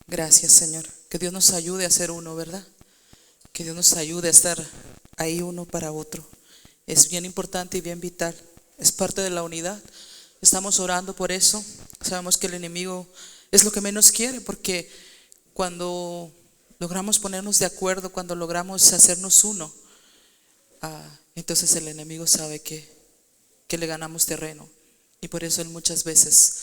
Gracias, Señor. Que Dios nos ayude a ser uno, ¿verdad? Que Dios nos ayude a estar ahí uno para otro. Es bien importante y bien vital. Es parte de la unidad. Estamos orando por eso. Sabemos que el enemigo es lo que menos quiere, porque cuando logramos ponernos de acuerdo, cuando logramos hacernos uno, entonces el enemigo sabe que le ganamos terreno. Y por eso él muchas veces,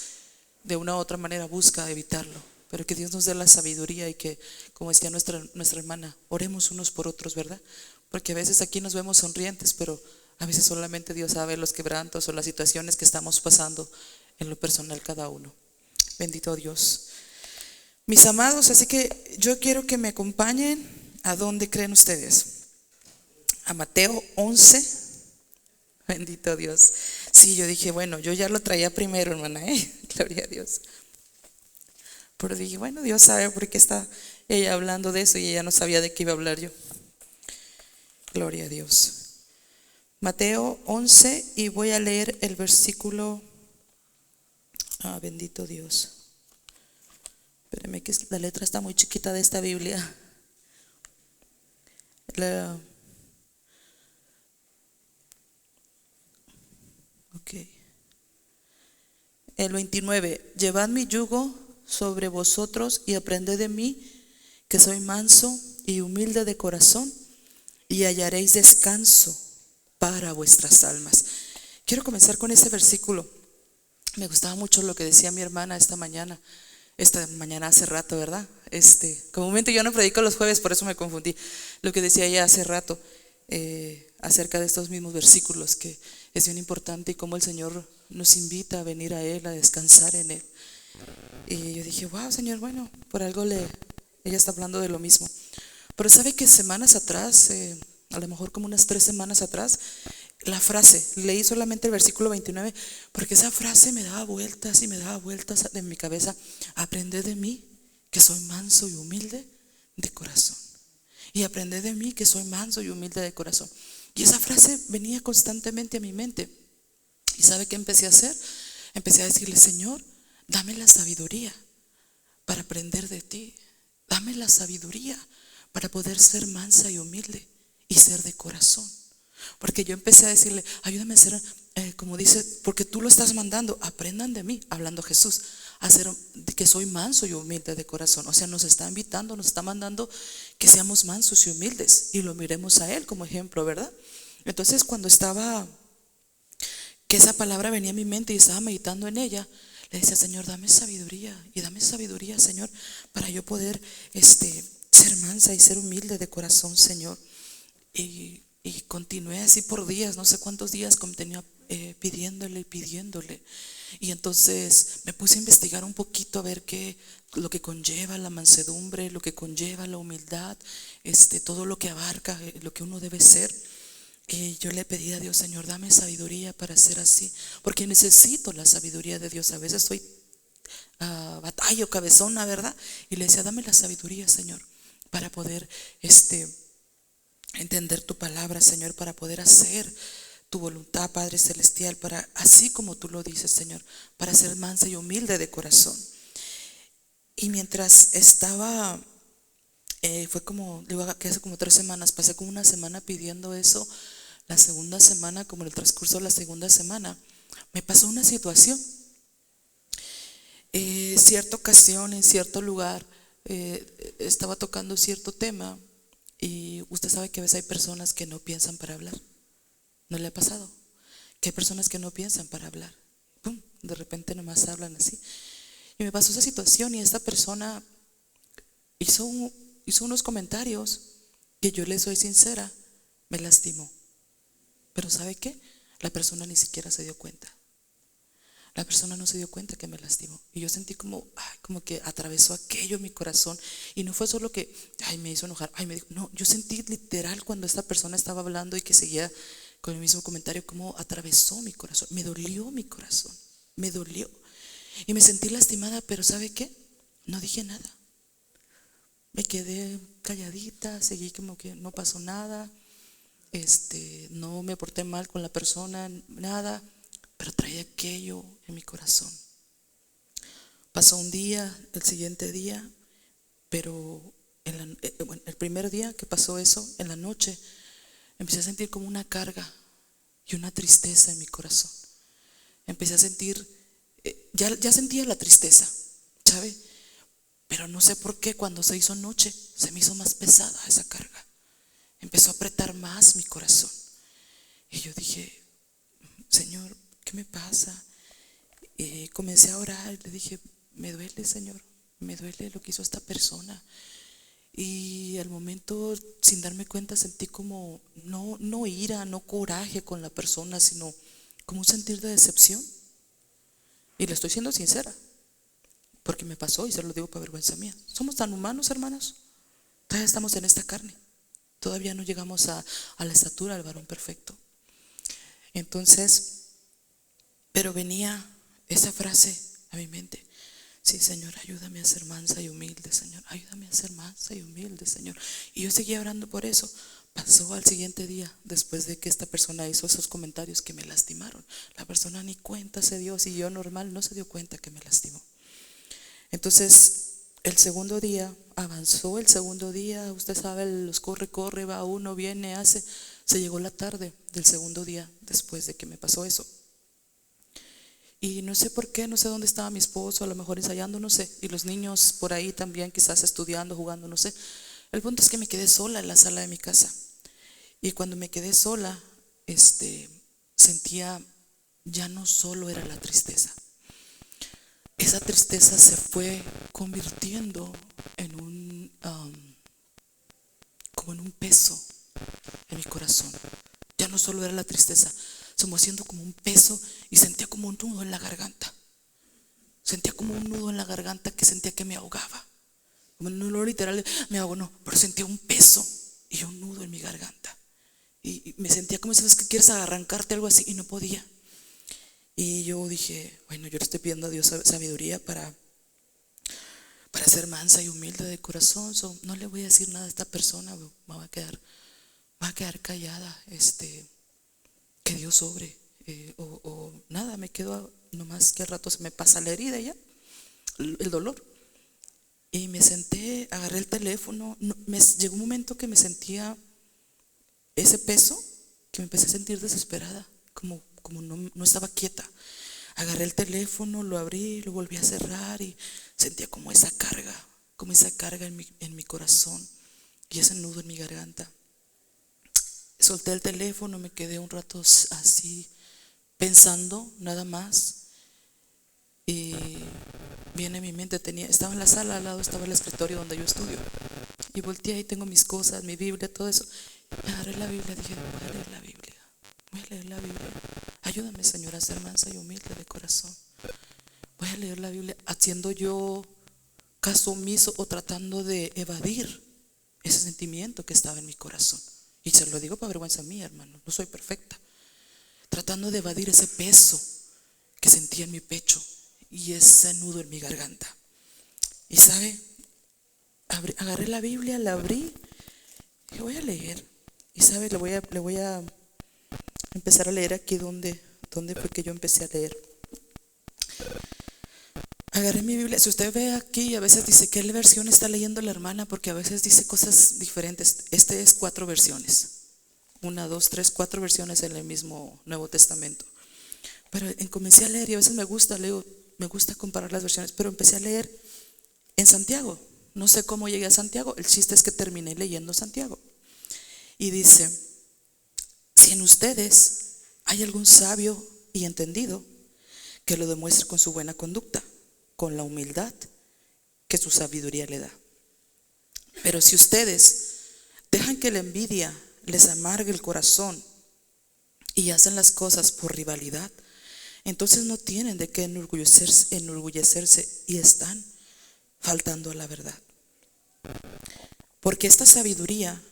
de una u otra manera, busca evitarlo. Pero que Dios nos dé la sabiduría y que, como decía nuestra hermana, oremos unos por otros, ¿verdad? Porque a veces aquí nos vemos sonrientes, pero a veces solamente Dios sabe los quebrantos o las situaciones que estamos pasando en lo personal cada uno. Bendito Dios. Mis amados, así que yo quiero que me acompañen. ¿A dónde creen ustedes? A Mateo 11. Bendito Dios. Sí, yo dije, bueno, yo ya lo traía primero, hermana, Gloria a Dios. Pero dije, bueno, Dios sabe por qué está ella hablando de eso y ella no sabía de qué iba a hablar yo. Gloria a Dios. Mateo 11 y voy a leer el versículo. Bendito Dios. Espérenme que la letra está muy chiquita de esta Biblia. Ok. El 29. Llevad mi yugo sobre vosotros y aprended de mí, que soy manso y humilde de corazón, y hallaréis descanso para vuestras almas. Quiero comenzar con ese versículo. Me gustaba mucho lo que decía mi hermana esta mañana hace rato, ¿verdad? Comúnmente yo no predico los jueves, por eso me confundí. Lo que decía ella hace rato acerca de estos mismos versículos, que es bien importante y cómo el Señor nos invita a venir a Él, a descansar en Él. Y yo dije, wow, Señor, bueno, por algo ella está hablando de lo mismo. Pero sabe que semanas atrás, a lo mejor como unas 3 semanas atrás, la frase, leí solamente el versículo 29, porque esa frase me daba vueltas y me daba vueltas en mi cabeza. Aprended de mí, que soy manso y humilde de corazón. Y aprended de mí, que soy manso y humilde de corazón. Y esa frase venía constantemente a mi mente. ¿Y sabe qué empecé a hacer? Empecé a decirle, Señor, dame la sabiduría para aprender de ti. Dame la sabiduría para poder ser mansa y humilde y ser de corazón. Porque yo empecé a decirle, ayúdame a ser, como dice, porque tú lo estás mandando, aprendan de mí, hablando Jesús, a ser, que soy manso y humilde de corazón. O sea, nos está invitando, nos está mandando que seamos mansos y humildes y lo miremos a Él como ejemplo, ¿verdad? Entonces, cuando que esa palabra venía a mi mente y estaba meditando en ella, le decía, Señor, dame sabiduría y dame sabiduría, Señor, para yo poder ser mansa y ser humilde de corazón, Señor. Y continué así por días, no sé cuántos días tenía pidiéndole y pidiéndole. Y entonces me puse a investigar un poquito a ver lo que conlleva la mansedumbre, lo que conlleva la humildad, todo lo que abarca, lo que uno debe ser. Y yo le pedí a Dios, Señor, dame sabiduría para ser así, porque necesito la sabiduría de Dios. A veces estoy batallo, cabezona, ¿verdad? Y le decía, dame la sabiduría, Señor, para poder entender tu palabra, Señor, para poder hacer tu voluntad, Padre Celestial, para, así como tú lo dices, Señor, para ser mansa y humilde de corazón. Y mientras estaba, fue como, digo, que hace como 3 semanas, pasé como una semana pidiendo eso. La segunda semana, como en el transcurso de la segunda semana, me pasó una situación. Cierta ocasión, en cierto lugar, estaba tocando cierto tema. Y usted sabe que a veces hay personas que no piensan para hablar. ¿No le ha pasado? Que hay personas que no piensan para hablar. ¡Pum! De repente nomás hablan así. Y me pasó esa situación y esta persona hizo unos comentarios que, yo le soy sincera, me lastimó. Pero ¿sabe qué? La persona ni siquiera se dio cuenta. La persona no se dio cuenta que me lastimó. Y yo sentí como que atravesó aquello en mi corazón. Y no fue solo que, me hizo enojar. Me dijo, no, yo sentí literal cuando esta persona estaba hablando y que seguía con el mismo comentario, como atravesó mi corazón. Me dolió mi corazón. Me dolió. Y me sentí lastimada, pero ¿sabe qué? No dije nada. Me quedé calladita, seguí como que no pasó nada. No me porté mal con la persona, nada. Pero traía aquello en mi corazón. Pasó un día, el siguiente día Pero bueno, el primer día que pasó eso, en la noche, empecé a sentir como una carga y una tristeza en mi corazón. Empecé a sentir, ya sentía la tristeza, ¿sabe? Pero no sé por qué cuando se hizo noche se me hizo más pesada esa carga. Empezó a apretar más mi corazón. Y yo dije, Señor, ¿qué me pasa? Y comencé a orar y le dije, me duele, Señor, me duele lo que hizo esta persona. Y al momento, sin darme cuenta, sentí como no ira, no coraje con la persona, sino como un sentir de decepción. Y le estoy siendo sincera, porque me pasó y se lo digo por vergüenza mía. Somos tan humanos, hermanos. Todavía estamos en esta carne. Todavía no llegamos a la estatura del varón perfecto. Entonces, pero venía esa frase a mi mente. Sí, Señor, ayúdame a ser mansa y humilde, Señor. Ayúdame a ser mansa y humilde, Señor. Y yo seguía orando por eso. Pasó al siguiente día, después de que esta persona hizo esos comentarios que me lastimaron. La persona ni cuenta se dio, si yo normal no se dio cuenta que me lastimó. Entonces, el segundo día, avanzó el segundo día, usted sabe, los corre, va uno, viene, hace. Se llegó la tarde del segundo día después de que me pasó eso. Y no sé por qué, no sé dónde estaba mi esposo, a lo mejor ensayando, no sé. Y los niños por ahí también, quizás estudiando, jugando, no sé. El punto es que me quedé sola en la sala de mi casa. Y cuando me quedé sola, sentía, ya no solo era la tristeza. Esa tristeza se fue convirtiendo en como en un peso en mi corazón. Ya no solo era la tristeza, se me haciendo como un peso y sentía como un nudo en la garganta. Sentía como un nudo en la garganta que sentía que me ahogaba. Como no literal me ahogo, no, pero sentía un peso y un nudo en mi garganta. Y me sentía como si sabes que quieres arrancarte algo así y no podía. Y yo dije, bueno, yo le estoy pidiendo a Dios sabiduría para ser mansa y humilde de corazón. No le voy a decir nada a esta persona, me va a quedar callada, que Dios sobre, o nada, me quedo nomás que al rato se me pasa la herida ya, el dolor. Y me senté, agarré el teléfono, llegó un momento que me sentía ese peso, que me empecé a sentir desesperada, como no estaba quieta. Agarré el teléfono, lo abrí, lo volví a cerrar y sentía como esa carga en mi corazón y ese nudo en mi garganta. Solté el teléfono, me quedé un rato así pensando nada más y viene a mi mente, estaba en la sala, al lado estaba el escritorio donde yo estudio y volteé y tengo mis cosas, mi Biblia, todo eso. Y agarré la Biblia, dije, voy a leer la Biblia. Ayúdame, Señor, a ser mansa y humilde de corazón. Voy a leer la Biblia, haciendo yo caso omiso o tratando de evadir ese sentimiento que estaba en mi corazón. Y se lo digo para vergüenza mía, hermano, no soy perfecta. Tratando de evadir ese peso que sentía en mi pecho y ese nudo en mi garganta. Y sabe, agarré la Biblia, la abrí y voy a leer. Y sabe, le voy a empezar a leer aquí donde fue que yo empecé a leer. Agarré mi Biblia. Si usted ve aquí, a veces dice qué versión está leyendo la hermana, porque a veces dice cosas diferentes. Este es 4 versiones. 1, 2, 3, 4 versiones en el mismo Nuevo Testamento. Pero comencé a leer y a veces me gusta comparar las versiones, pero empecé a leer en Santiago. No sé cómo llegué a Santiago, el chiste es que terminé leyendo Santiago. Y dice, si en ustedes hay algún sabio y entendido, que lo demuestre con su buena conducta, con la humildad que su sabiduría le da. Pero si ustedes dejan que la envidia les amargue el corazón y hacen las cosas por rivalidad, entonces no tienen de qué enorgullecerse y están faltando a la verdad. Porque esta sabiduría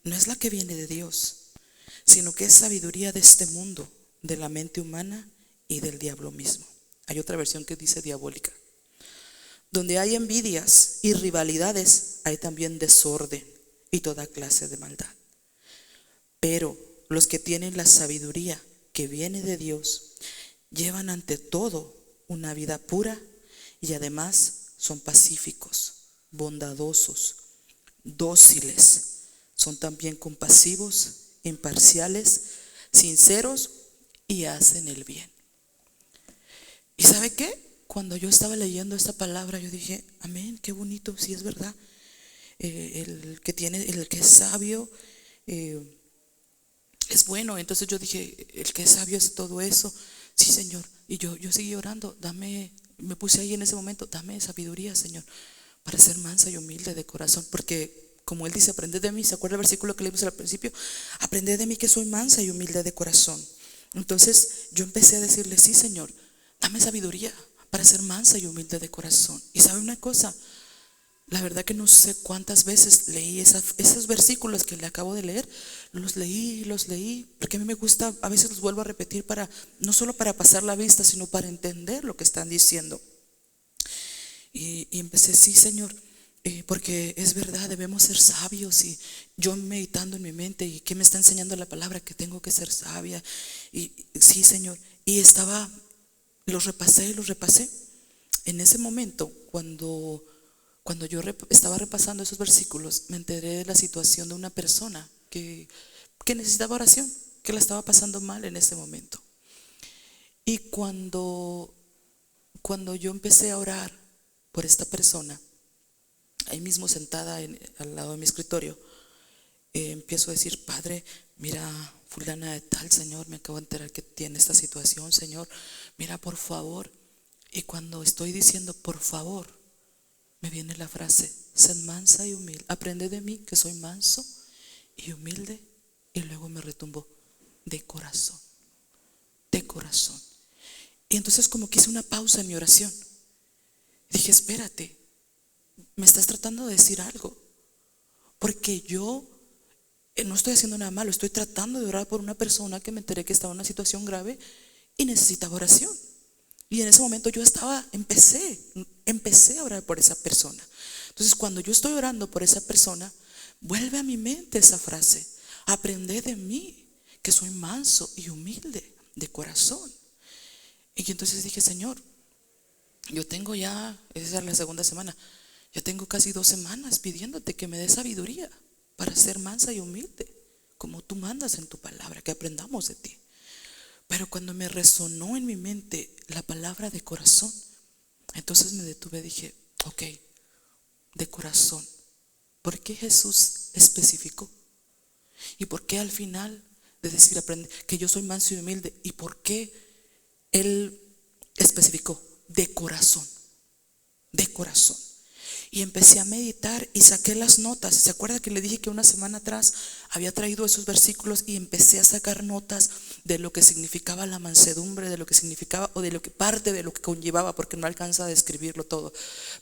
no es la que viene de Dios, sino que es sabiduría de este mundo, de la mente humana y del diablo mismo. Hay otra versión que dice diabólica. Donde hay envidias y rivalidades, hay también desorden y toda clase de maldad. Pero los que tienen la sabiduría que viene de Dios, llevan ante todo una vida pura y además son pacíficos, bondadosos, dóciles. Son también compasivos, imparciales, sinceros y hacen el bien. ¿Y sabe qué? Cuando yo estaba leyendo esta palabra, yo dije, amén, qué bonito, sí es verdad. El que es sabio es bueno. Entonces yo dije, el que es sabio es todo eso. Sí, Señor. Y yo seguí orando, me puse ahí en ese momento, dame sabiduría, Señor, para ser mansa y humilde de corazón. Porque como Él dice, aprended de mí. ¿Se acuerda el versículo que leímos al principio? Aprended de mí que soy mansa y humilde de corazón. Entonces yo empecé a decirle, sí, Señor, dame sabiduría para ser mansa y humilde de corazón. Y sabe una cosa, la verdad que no sé cuántas veces leí esos versículos que le acabo de leer. Los leí, porque a mí me gusta, a veces los vuelvo a repetir no solo para pasar la vista, sino para entender lo que están diciendo. Y empecé, sí, Señor, porque es verdad, debemos ser sabios. Y yo meditando en mi mente, ¿y qué me está enseñando la palabra? Que tengo que ser sabia. Y sí, Señor. Y los repasé. En ese momento, cuando yo estaba repasando esos versículos, me enteré de la situación de una persona que necesitaba oración, que la estaba pasando mal en ese momento. Y cuando yo empecé a orar por esta persona, ahí mismo sentada al lado de mi escritorio, empiezo a decir, Padre, mira, fulana de tal, Señor, me acabo de enterar que tiene esta situación, Señor, mira, por favor. Y cuando estoy diciendo por favor, me viene la frase, sed mansa y humilde, aprende de mí que soy manso y humilde. Y luego me retumbó, de corazón. Y entonces como que hice una pausa en mi oración. Dije, espérate, me estás tratando de decir algo, porque yo no estoy haciendo nada malo, estoy tratando de orar por una persona que me enteré que estaba en una situación grave y necesitaba oración. Y en ese momento yo empecé a orar por esa persona. Entonces cuando yo estoy orando por esa persona, vuelve a mi mente esa frase, aprended de mí que soy manso y humilde de corazón. Y entonces dije, Señor, yo tengo ya, esa es la segunda semana, ya tengo casi 2 semanas pidiéndote que me des sabiduría para ser mansa y humilde, como tú mandas en tu palabra, que aprendamos de ti. Pero cuando me resonó en mi mente la palabra de corazón, entonces me detuve y dije, ok, de corazón. ¿Por qué Jesús especificó? ¿Y por qué al final de decir aprende que yo soy manso y humilde? ¿Y por qué Él especificó? De corazón, de corazón. Y empecé a meditar y saqué las notas. ¿Se acuerda que le dije que una semana atrás había traído esos versículos y empecé a sacar notas de lo que significaba la mansedumbre, de lo que significaba, o de lo que parte de lo que conllevaba, porque no alcanza a describirlo todo,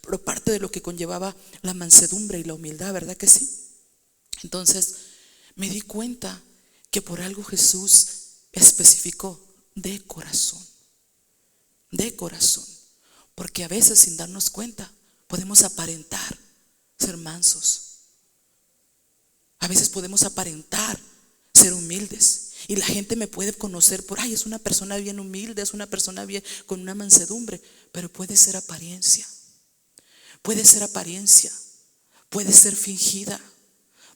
pero parte de lo que conllevaba la mansedumbre y la humildad, ¿verdad que sí? Entonces me di cuenta que por algo Jesús especificó de corazón, porque a veces sin darnos cuenta podemos aparentar ser mansos. A veces podemos aparentar ser humildes. Y la gente me puede conocer por, es una persona bien humilde, es una persona bien con una mansedumbre. Pero puede ser apariencia. Puede ser fingida.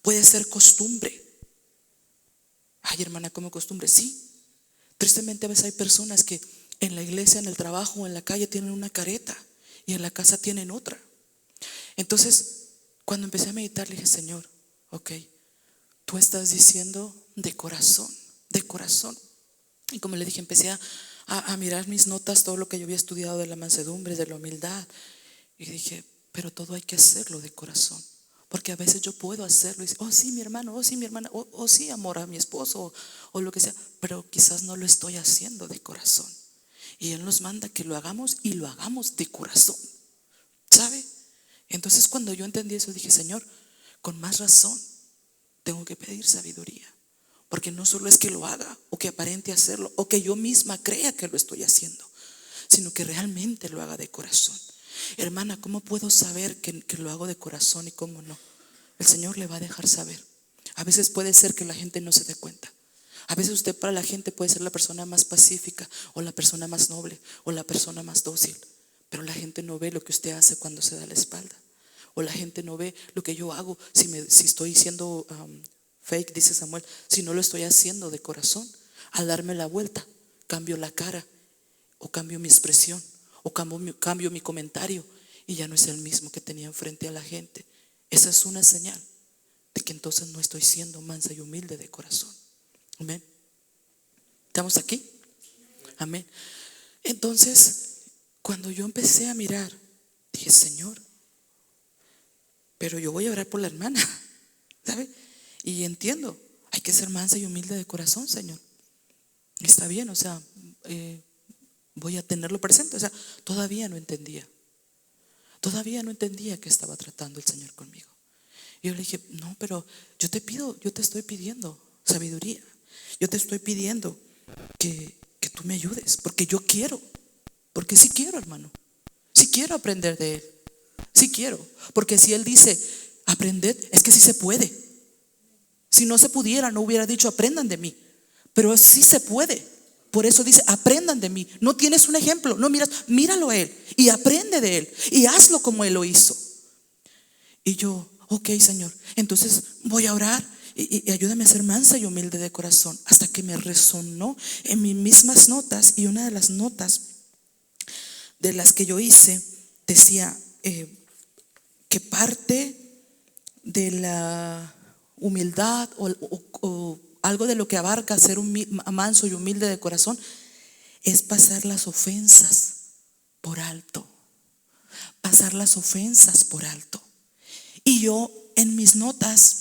Puede ser costumbre. Hermana, ¿cómo costumbre? Sí. Tristemente a veces hay personas que en la iglesia, en el trabajo o en la calle tienen una careta y en la casa tienen otra. Entonces, cuando empecé a meditar, le dije, Señor, ok, tú estás diciendo de corazón. Y como le dije, empecé a mirar mis notas, todo lo que yo había estudiado de la mansedumbre, de la humildad. Y dije, pero todo hay que hacerlo de corazón. Porque a veces yo puedo hacerlo y decir, sí, mi hermano, sí, mi hermana, sí, amor a mi esposo, o lo que sea. Pero quizás no lo estoy haciendo de corazón. Y Él nos manda que lo hagamos y lo hagamos de corazón. ¿Sabe? Entonces cuando yo entendí eso dije, Señor, con más razón tengo que pedir sabiduría. Porque no solo es que lo haga o que aparente hacerlo o que yo misma crea que lo estoy haciendo, sino que realmente lo haga de corazón. Hermana, ¿cómo puedo saber que lo hago de corazón y cómo no? El Señor le va a dejar saber. A veces puede ser que la gente no se dé cuenta. A veces usted para la gente puede ser la persona más pacífica o la persona más noble o la persona más dócil, pero la gente no ve lo que usted hace cuando se da la espalda. o la gente no ve lo que yo hago. Si estoy siendo fake, dice Samuel, si no lo estoy haciendo de corazón, al darme la vuelta, cambio la cara, o cambio mi expresión, o cambio mi comentario, y ya no es el mismo que tenía enfrente a la gente. Esa es una señal de que entonces no estoy siendo mansa y humilde de corazón. Amén. ¿Estamos aquí? Amén. Entonces, cuando yo empecé a mirar, dije, Señor, pero yo voy a orar por la hermana, ¿sabe? Y entiendo, hay que ser mansa y humilde de corazón, Señor. Está bien, o sea, voy a tenerlo presente. O sea, todavía no entendía que estaba tratando el Señor conmigo. Y yo le dije, no, pero yo te estoy pidiendo sabiduría. Yo te estoy pidiendo que tú me ayudes, porque yo quiero, porque sí quiero, hermano. Sí quiero aprender de Él. Sí quiero, porque si Él dice aprended, es que sí se puede. Si no se pudiera, no hubiera dicho aprendan de mí, pero sí se puede. Por eso dice aprendan de mí. No tienes un ejemplo, no miras, míralo a Él y aprende de Él y hazlo como Él lo hizo. Y yo, ok, Señor, entonces voy a orar y ayúdame a ser mansa y humilde de corazón. Hasta que me resonó en mis mismas notas, y una de las notas de las que yo hice decía que parte de la humildad o algo de lo que abarca ser manso y humilde de corazón es pasar las ofensas por alto. Pasar las ofensas por alto. Y yo en mis notas,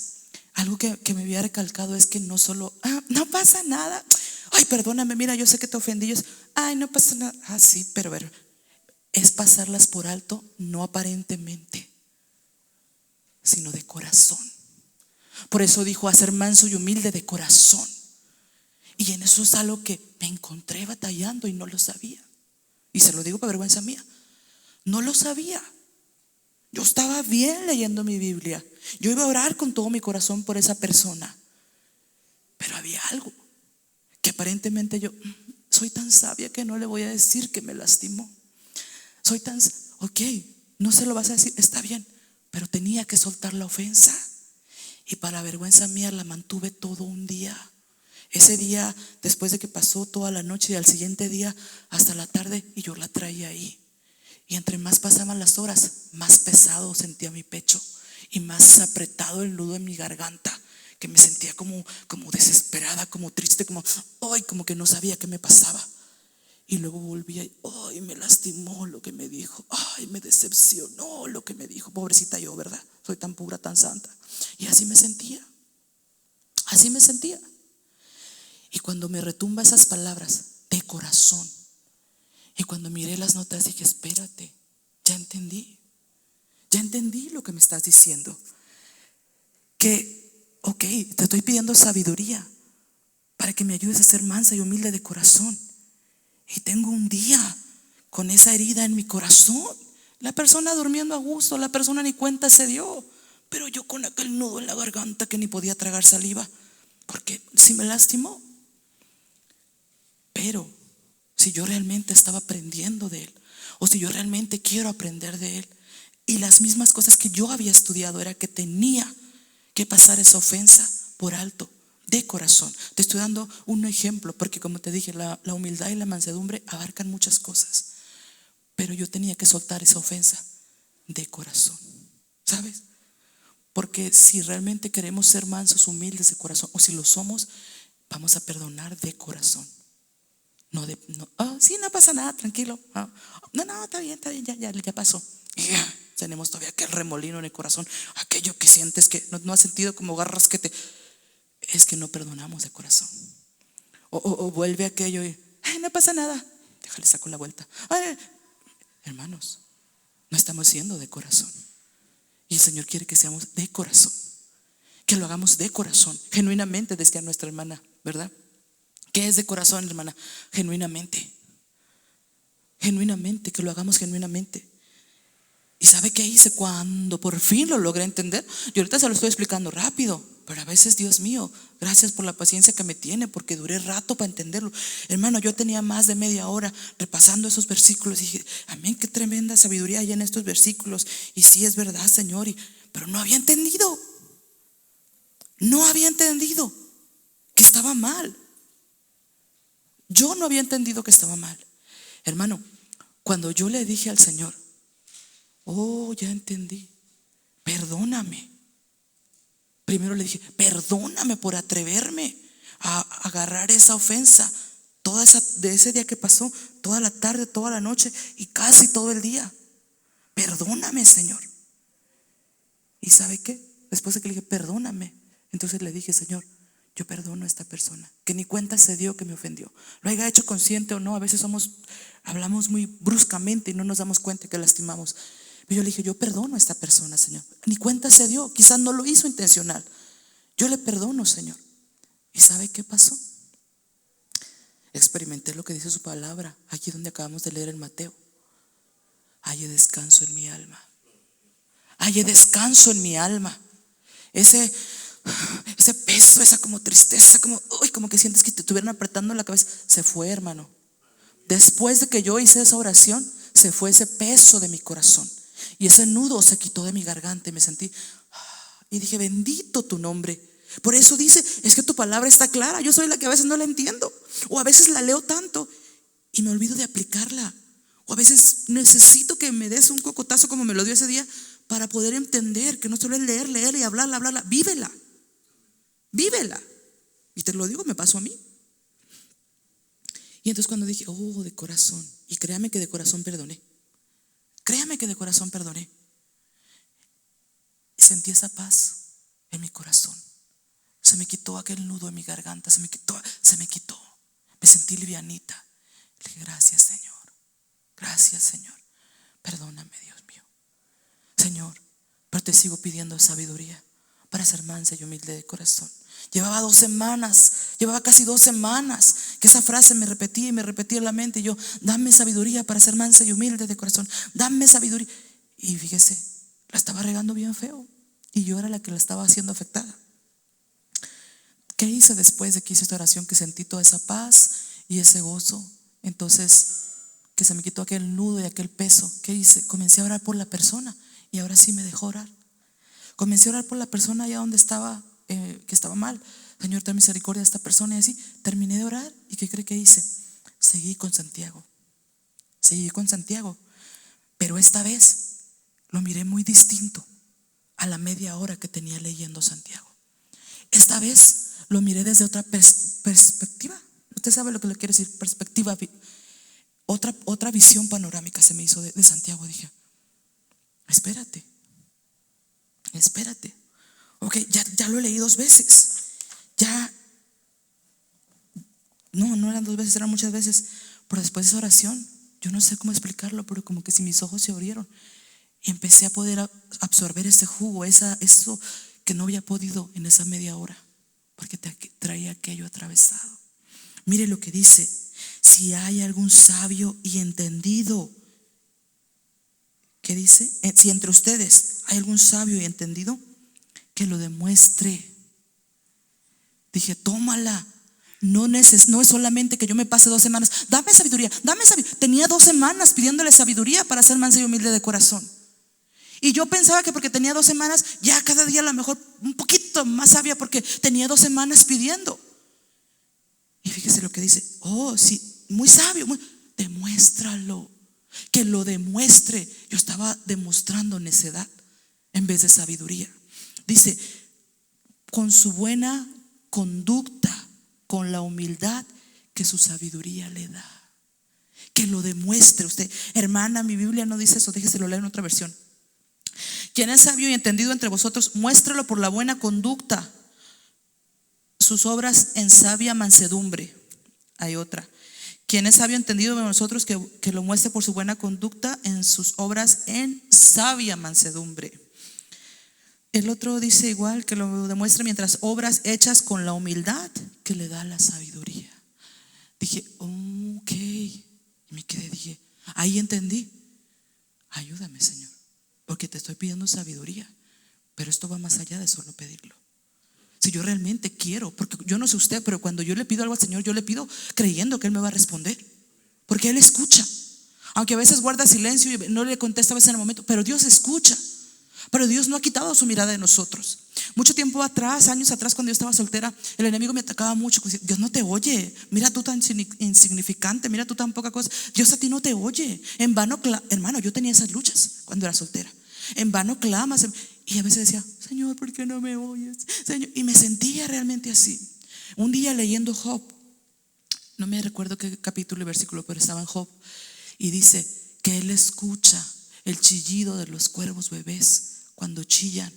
algo que me había recalcado es que no solo, no pasa nada, ay, perdóname, mira, yo sé que te ofendí, ay, no pasa nada, sí, pero es pasarlas por alto, no aparentemente, sino de corazón. Por eso dijo a ser manso y humilde de corazón. Y en eso es algo que me encontré batallando y no lo sabía. Y se lo digo por vergüenza mía, no lo sabía. Yo estaba bien leyendo mi Biblia, yo iba a orar con todo mi corazón por esa persona, pero había algo que aparentemente yo soy tan sabia que no le voy a decir que me lastimó. Soy tan, ok, no se lo vas a decir, está bien, pero tenía que soltar la ofensa. Y para vergüenza mía la mantuve todo un día. Ese día, después de que pasó toda la noche, y al siguiente día hasta la tarde, y yo la traía ahí. Y entre más pasaban las horas, más pesado sentía mi pecho y más apretado el nudo en mi garganta, que me sentía como desesperada, como triste, como que no sabía qué me pasaba. Y luego volvía y ay, me lastimó lo que me dijo, ay, me decepcionó lo que me dijo. Pobrecita yo, ¿verdad? Soy tan pura, tan santa. Y así me sentía. Y cuando me retumba esas palabras de corazón, y cuando miré las notas dije, espérate, ya entendí lo que me estás diciendo. Que, ok, te estoy pidiendo sabiduría para que me ayudes a ser mansa y humilde de corazón. Y tengo un día con esa herida en mi corazón. La persona durmiendo a gusto, la persona ni cuenta se dio, pero yo con aquel nudo en la garganta que ni podía tragar saliva, porque sí me lastimó. Pero si yo realmente estaba aprendiendo de Él, o si yo realmente quiero aprender de Él, y las mismas cosas que yo había estudiado era que tenía que pasar esa ofensa por alto, de corazón. Te estoy dando un ejemplo, porque como te dije, la humildad y la mansedumbre abarcan muchas cosas, pero yo tenía que soltar esa ofensa de corazón, ¿sabes? Porque si realmente queremos ser mansos, humildes de corazón, o si lo somos, vamos a perdonar de corazón. Sí, no pasa nada, tranquilo. No, está bien, ya pasó. Tenemos todavía aquel remolino en el corazón, aquello que sientes que no has sentido como garras que es que no perdonamos de corazón. O vuelve aquello y no pasa nada, déjale saco la vuelta. Hermanos, no estamos siendo de corazón. Y el Señor quiere que seamos de corazón, que lo hagamos de corazón, genuinamente, decía nuestra hermana, ¿verdad? ¿Qué es de corazón, hermana? Genuinamente, que lo hagamos genuinamente. ¿Y sabe qué hice cuando por fin lo logré entender? Yo ahorita se lo estoy explicando rápido, pero a veces, Dios mío, gracias por la paciencia que me tiene, porque duré rato para entenderlo. Hermano, yo tenía más de media hora repasando esos versículos y dije, amén, qué tremenda sabiduría hay en estos versículos. Y sí, es verdad, Señor, pero no había entendido. No había entendido que estaba mal. Yo no había entendido que estaba mal. Hermano, cuando yo le dije al Señor, oh, ya entendí, perdóname. Primero le dije, perdóname por atreverme a agarrar esa ofensa. De ese día que pasó, toda la tarde, toda la noche y casi todo el día. Perdóname, Señor. ¿Y sabe qué? Después de que le dije, perdóname, entonces le dije, Señor, yo perdono a esta persona, que ni cuenta se dio que me ofendió. Lo haya hecho consciente o no, a veces hablamos muy bruscamente y no nos damos cuenta que lastimamos. Pero yo le dije, yo perdono a esta persona, Señor. Ni cuenta se dio, quizás no lo hizo intencional. Yo le perdono, Señor. ¿Y sabe qué pasó? Experimenté lo que dice su palabra, aquí donde acabamos de leer en Mateo. Halle descanso en mi alma. Halle descanso en mi alma. Ese peso, esa como tristeza, como que sientes que te estuvieran apretando la cabeza, se fue, hermano. Después de que yo hice esa oración, se fue ese peso de mi corazón y ese nudo se quitó de mi garganta y me sentí y dije, bendito tu nombre. Por eso dice, es que tu palabra está clara. Yo soy la que a veces no la entiendo, o a veces la leo tanto y me olvido de aplicarla, o a veces necesito que me des un cocotazo como me lo dio ese día para poder entender que no solo es leer y hablarla, vívela. Y te lo digo, me pasó a mí. Y entonces cuando dije, oh, de corazón, y créame que de corazón perdoné. Sentí esa paz en mi corazón. Se me quitó aquel nudo en mi garganta, se me quitó. Me sentí livianita. Le dije, gracias, Señor. Perdóname, Dios mío. Señor, pero te sigo pidiendo sabiduría para ser mansa y humilde de corazón. Llevaba casi 2 semanas que esa frase me repetía en la mente. Y yo, dame sabiduría para ser mansa y humilde de corazón. Dame sabiduría. Y fíjese, la estaba regando bien feo y yo era la que la estaba haciendo afectada. ¿Qué hice después de que hice esta oración? Que sentí toda esa paz y ese gozo. Entonces, que se me quitó aquel nudo y aquel peso. ¿Qué hice? Comencé a orar por la persona y ahora sí me dejó orar. Comencé a orar por la persona allá donde estaba, que estaba mal. Señor, ten misericordia de esta persona. Y así terminé de orar. ¿Y qué cree que hice? Seguí con Santiago. Pero esta vez lo miré muy distinto a la media hora que tenía leyendo Santiago. Esta vez lo miré desde otra perspectiva. Usted sabe lo que le quiero decir, perspectiva. Otra visión panorámica se me hizo de Santiago. Dije, espérate. Ok, ya lo leí 2 veces. No eran 2 veces, eran muchas veces. Pero después de esa oración, yo no sé cómo explicarlo, pero como que si mis ojos se abrieron y empecé a poder absorber ese jugo, eso que no había podido en esa media hora, porque traía aquello atravesado. Mire lo que dice: si hay algún sabio y entendido, ¿qué dice? Si entre ustedes hay algún sabio y entendido, que lo demuestre. Dije, tómala. No es solamente que yo me pase 2 semanas. Dame sabiduría. Tenía 2 semanas pidiéndole sabiduría para ser mansa y humilde de corazón. Y yo pensaba que porque tenía 2 semanas, ya cada día a lo mejor un poquito más sabia, porque tenía 2 semanas pidiendo. Y fíjese lo que dice: oh, sí, muy sabio, demuéstralo. Que lo demuestre. Yo estaba demostrando necedad en vez de sabiduría. Dice, con su buena conducta, con la humildad que su sabiduría le da. Que lo demuestre usted. Hermana, mi Biblia no dice eso, déjeselo leer en otra versión. Quien es sabio y entendido entre vosotros, muéstralo por la buena conducta, sus obras en sabia mansedumbre. Hay otra. Quien es sabio y entendido de nosotros, que lo muestre por su buena conducta en sus obras en sabia mansedumbre. El otro dice igual, que lo demuestre mientras obras hechas con la humildad que le da la sabiduría. Dije, ok. Y me quedé, dije, ahí entendí. Ayúdame, Señor. porque te estoy pidiendo sabiduría, pero esto va más allá de solo pedirlo. Si yo realmente quiero, porque yo no sé usted, pero cuando yo le pido algo al Señor, yo le pido creyendo que Él me va a responder, porque Él escucha. Aunque a veces guarda silencio y no le contesta a veces en el momento, pero Dios escucha. Pero Dios no ha quitado su mirada de nosotros. Mucho tiempo atrás, años atrás, cuando yo estaba soltera, el enemigo me atacaba mucho. Dios no te oye. Mira tú tan insignificante, mira tú tan poca cosa. Dios a ti no te oye. En vano, hermano, yo tenía esas luchas cuando era soltera. En vano clamas. Y a veces decía, Señor, ¿por qué no me oyes? Señor, y me sentía realmente así. Un día leyendo Job, no me recuerdo qué capítulo y versículo, pero estaba en Job, y dice que Él escucha el chillido de los cuervos bebés cuando chillan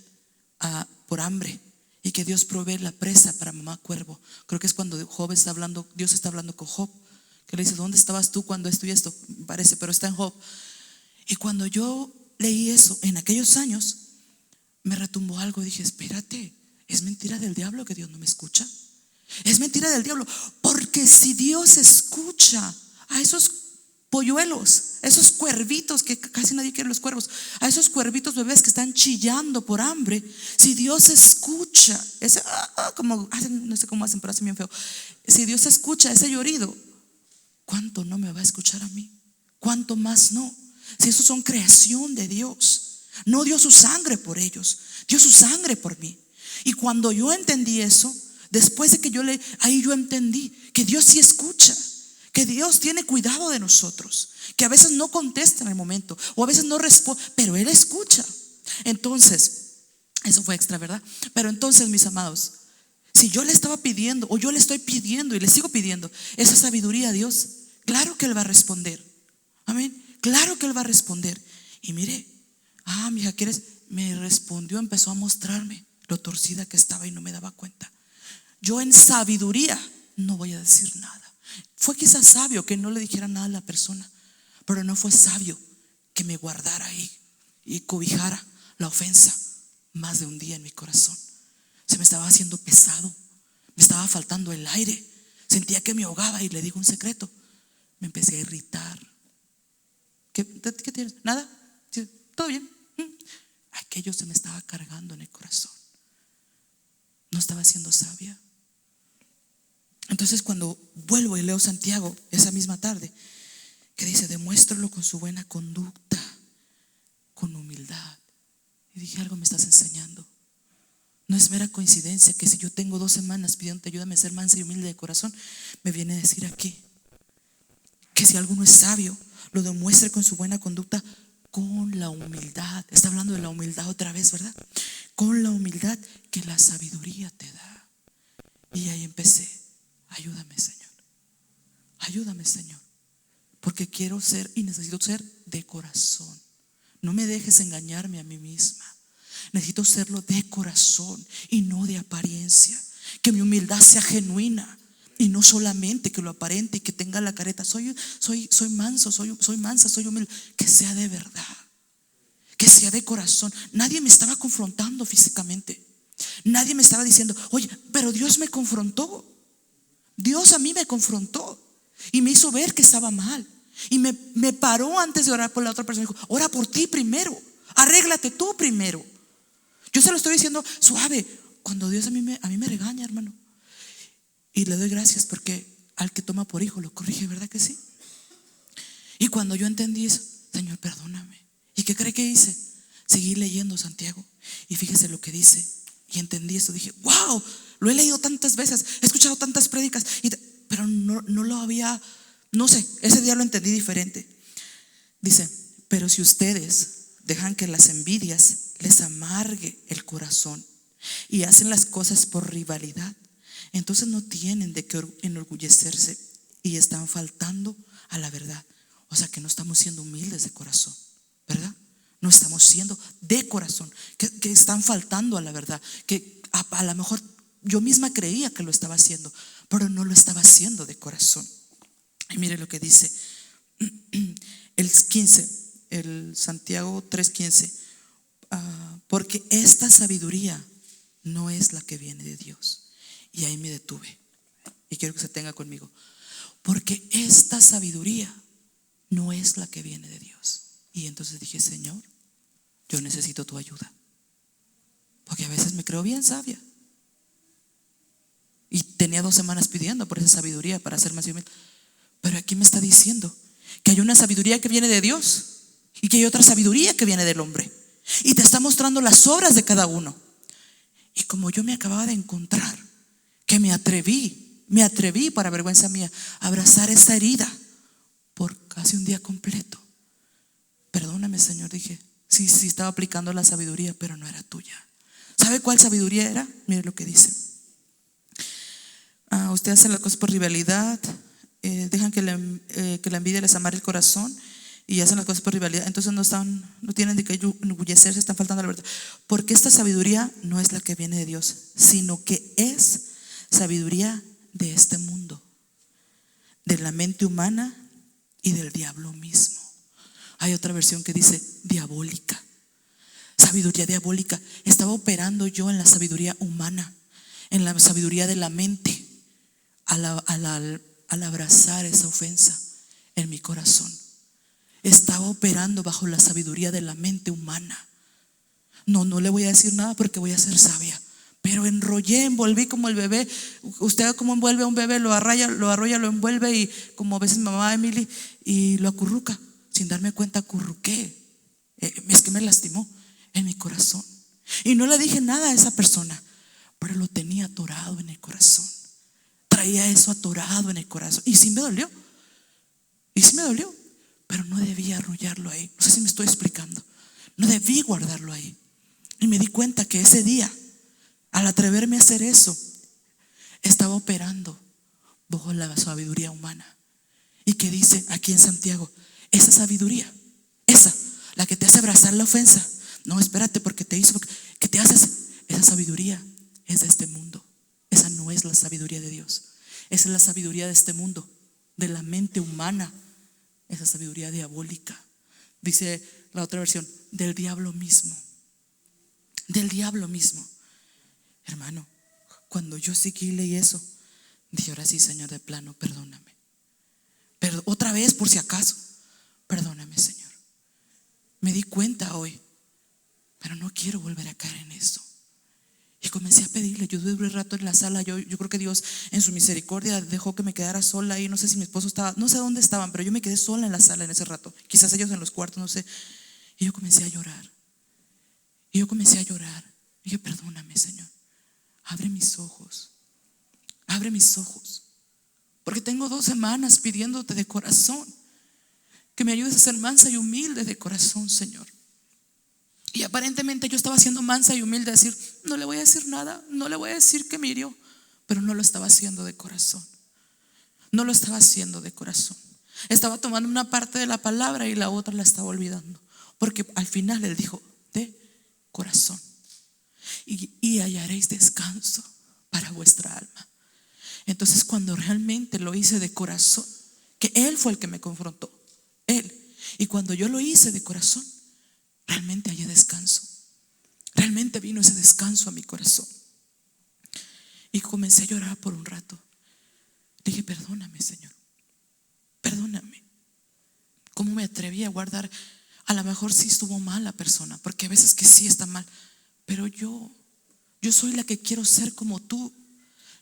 por hambre, y que Dios provee la presa para mamá cuervo. Creo que es cuando Job está hablando, Dios está hablando con Job, que le dice, ¿dónde estabas tú cuando esto y esto? Parece, pero está en Job. Y cuando yo leí eso en aquellos años, me retumbó algo. Dije, espérate, es mentira del diablo que Dios no me escucha. Es mentira del diablo, porque si Dios escucha a esos polluelos, esos cuervitos, que casi nadie quiere los cuervos, a esos cuervitos bebés que están chillando por hambre, si Dios escucha ese, como hacen, no sé cómo hacen, pero hacen bien feo. Si Dios escucha ese llorido, ¿cuánto no me va a escuchar a mí? ¿Cuánto más no? Si esos son creación de Dios. No dio su sangre por ellos, dio su sangre por mí. Y cuando yo entendí eso, después de que ahí yo entendí que Dios sí escucha, que Dios tiene cuidado de nosotros, que a veces no contesta en el momento, o a veces no responde, pero Él escucha. Entonces, eso fue extra, ¿verdad? Pero entonces, mis amados, si yo le estaba pidiendo, o yo le estoy pidiendo y le sigo pidiendo esa sabiduría a Dios, claro que Él va a responder. Amén. Claro que Él va a responder. Y mire, mija, ¿quieres? Me respondió, empezó a mostrarme lo torcida que estaba y no me daba cuenta. Yo en sabiduría no voy a decir nada. Fue quizás sabio que no le dijera nada a la persona, pero no fue sabio que me guardara ahí y cobijara la ofensa más de un día en mi corazón. Se me estaba haciendo pesado, me estaba faltando el aire, sentía que me ahogaba. Y le digo un secreto, me empecé a irritar. ¿Qué tienes? ¿Nada? ¿Todo bien? Aquello se me estaba cargando en el corazón. No estaba siendo sabia. Entonces, cuando vuelvo y leo Santiago esa misma tarde, que dice, demuéstralo con su buena conducta, con humildad. Y dije, algo me estás enseñando. No es mera coincidencia que si yo tengo 2 semanas pidiéndote ayúdame a ser mansa y humilde de corazón, me viene a decir aquí que si alguno es sabio, lo demuestre con su buena conducta, con la humildad. Está hablando de la humildad otra vez, ¿verdad? Con la humildad que la sabiduría te da. Y ahí empecé, ayúdame, Señor, ayúdame, Señor, porque quiero ser y necesito ser de corazón. No me dejes engañarme a mí misma. Necesito serlo de corazón y no de apariencia. Que mi humildad sea genuina y no solamente que lo aparente y que tenga la careta. Soy manso, soy mansa, soy humilde. Que sea de verdad, que sea de corazón. Nadie me estaba confrontando físicamente. Nadie me estaba diciendo, oye, pero Dios me confrontó. Dios a mí me confrontó y me hizo ver que estaba mal. Y me paró antes de orar por la otra persona. Me dijo, ora por ti primero, arréglate tú primero. Yo se lo estoy diciendo suave, cuando Dios a mí me regaña, hermano. Y le doy gracias porque al que toma por hijo lo corrige, ¿verdad que sí? Y cuando yo entendí eso, Señor, perdóname. ¿Y qué cree que hice? Seguí leyendo Santiago. Y fíjese lo que dice. Y entendí esto. Dije, wow, lo he leído tantas veces, he escuchado tantas prédicas, pero no lo había, no sé, ese día lo entendí diferente. Dice, pero si ustedes dejan que las envidias les amargue el corazón y hacen las cosas por rivalidad, entonces no tienen de qué enorgullecerse y están faltando a la verdad. O sea que no estamos siendo humildes de corazón, ¿verdad? No estamos siendo de corazón, que están faltando a la verdad, que a lo mejor yo misma creía que lo estaba haciendo, pero no lo estaba haciendo de corazón. Y mire lo que dice el 15, el Santiago 3:15, porque esta sabiduría no es la que viene de Dios. Y ahí me detuve y quiero que se tenga conmigo, porque esta sabiduría no es la que viene de Dios. Y entonces dije, Señor, yo necesito tu ayuda. Porque a veces me creo bien sabia. Y tenía 2 semanas pidiendo por esa sabiduría para ser más humilde. Pero aquí me está diciendo que hay una sabiduría que viene de Dios y que hay otra sabiduría que viene del hombre. Y te está mostrando las obras de cada uno. Y como yo me acababa de encontrar, que me atreví para vergüenza mía a abrazar esa herida por casi un día completo. Perdóname, Señor, dije, sí, estaba aplicando la sabiduría, pero no era tuya. ¿Sabe cuál sabiduría era? Mire lo que dice. Usted hace las cosas por rivalidad, dejan que la envidia les amarre el corazón y hacen las cosas por rivalidad. Entonces no tienen de qué enorgullecerse, están faltando a la verdad. Porque esta sabiduría no es la que viene de Dios, sino que es sabiduría de este mundo, de la mente humana y del diablo mismo. Hay otra versión que dice diabólica. Sabiduría diabólica. Estaba operando yo en la sabiduría humana, en la sabiduría de la mente, al abrazar esa ofensa en mi corazón. Estaba operando bajo la sabiduría de la mente humana. No le voy a decir nada porque voy a ser sabia. Pero envolví como el bebé. Usted como envuelve a un bebé, lo arrolla, lo envuelve, y como a veces mi mamá Emily, y lo acurruca. Sin darme cuenta acurruqué. Es que me lastimó en mi corazón. Y no le dije nada a esa persona, pero lo tenía atorado en el corazón. Traía eso atorado en el corazón. Y sí me dolió. Pero no debía arrollarlo ahí. No sé si me estoy explicando. No debí guardarlo ahí. Y me di cuenta que ese día, al atreverme a hacer eso, estaba operando bajo la sabiduría humana. Y que dice aquí en Santiago, esa sabiduría, la que te hace abrazar la ofensa. No, espérate, porque te hizo, que te haces. Esa sabiduría es de este mundo. Esa no es la sabiduría de Dios. Esa es la sabiduría de este mundo, de la mente humana. Esa sabiduría diabólica. Dice la otra versión, del diablo mismo. Del diablo mismo. Hermano, cuando yo seguí leí eso, dije, ahora sí, Señor, de plano, perdóname. Pero otra vez, por si acaso, perdóname, Señor. Me di cuenta hoy, pero no quiero volver a caer en eso. Y comencé a pedirle. Yo duré un rato en la sala. Yo creo que Dios en su misericordia dejó que me quedara sola ahí. No sé si mi esposo estaba, no sé dónde estaban, pero yo me quedé sola en la sala en ese rato. Quizás ellos en los cuartos, no sé. Y yo comencé a llorar. Dije, perdóname, Señor. Abre mis ojos. Porque tengo 2 semanas pidiéndote de corazón que me ayudes a ser mansa y humilde de corazón, Señor. Y aparentemente yo estaba siendo mansa y humilde, decir, no le voy a decir nada, no le voy a decir que me hirió. Pero no lo estaba haciendo de corazón. Estaba tomando una parte de la palabra y la otra la estaba olvidando. Porque al final él dijo, de corazón. Y hallaréis descanso para vuestra alma. Entonces, cuando realmente lo hice de corazón, que él fue el que me confrontó, él. Y cuando yo lo hice de corazón, realmente hallé descanso. Realmente vino ese descanso a mi corazón. Y comencé a llorar por un rato. Dije, perdóname, Señor. Perdóname. ¿Cómo me atreví a guardar? A lo mejor sí estuvo mal la persona, porque a veces que sí está mal. Pero yo soy la que quiero ser como tú.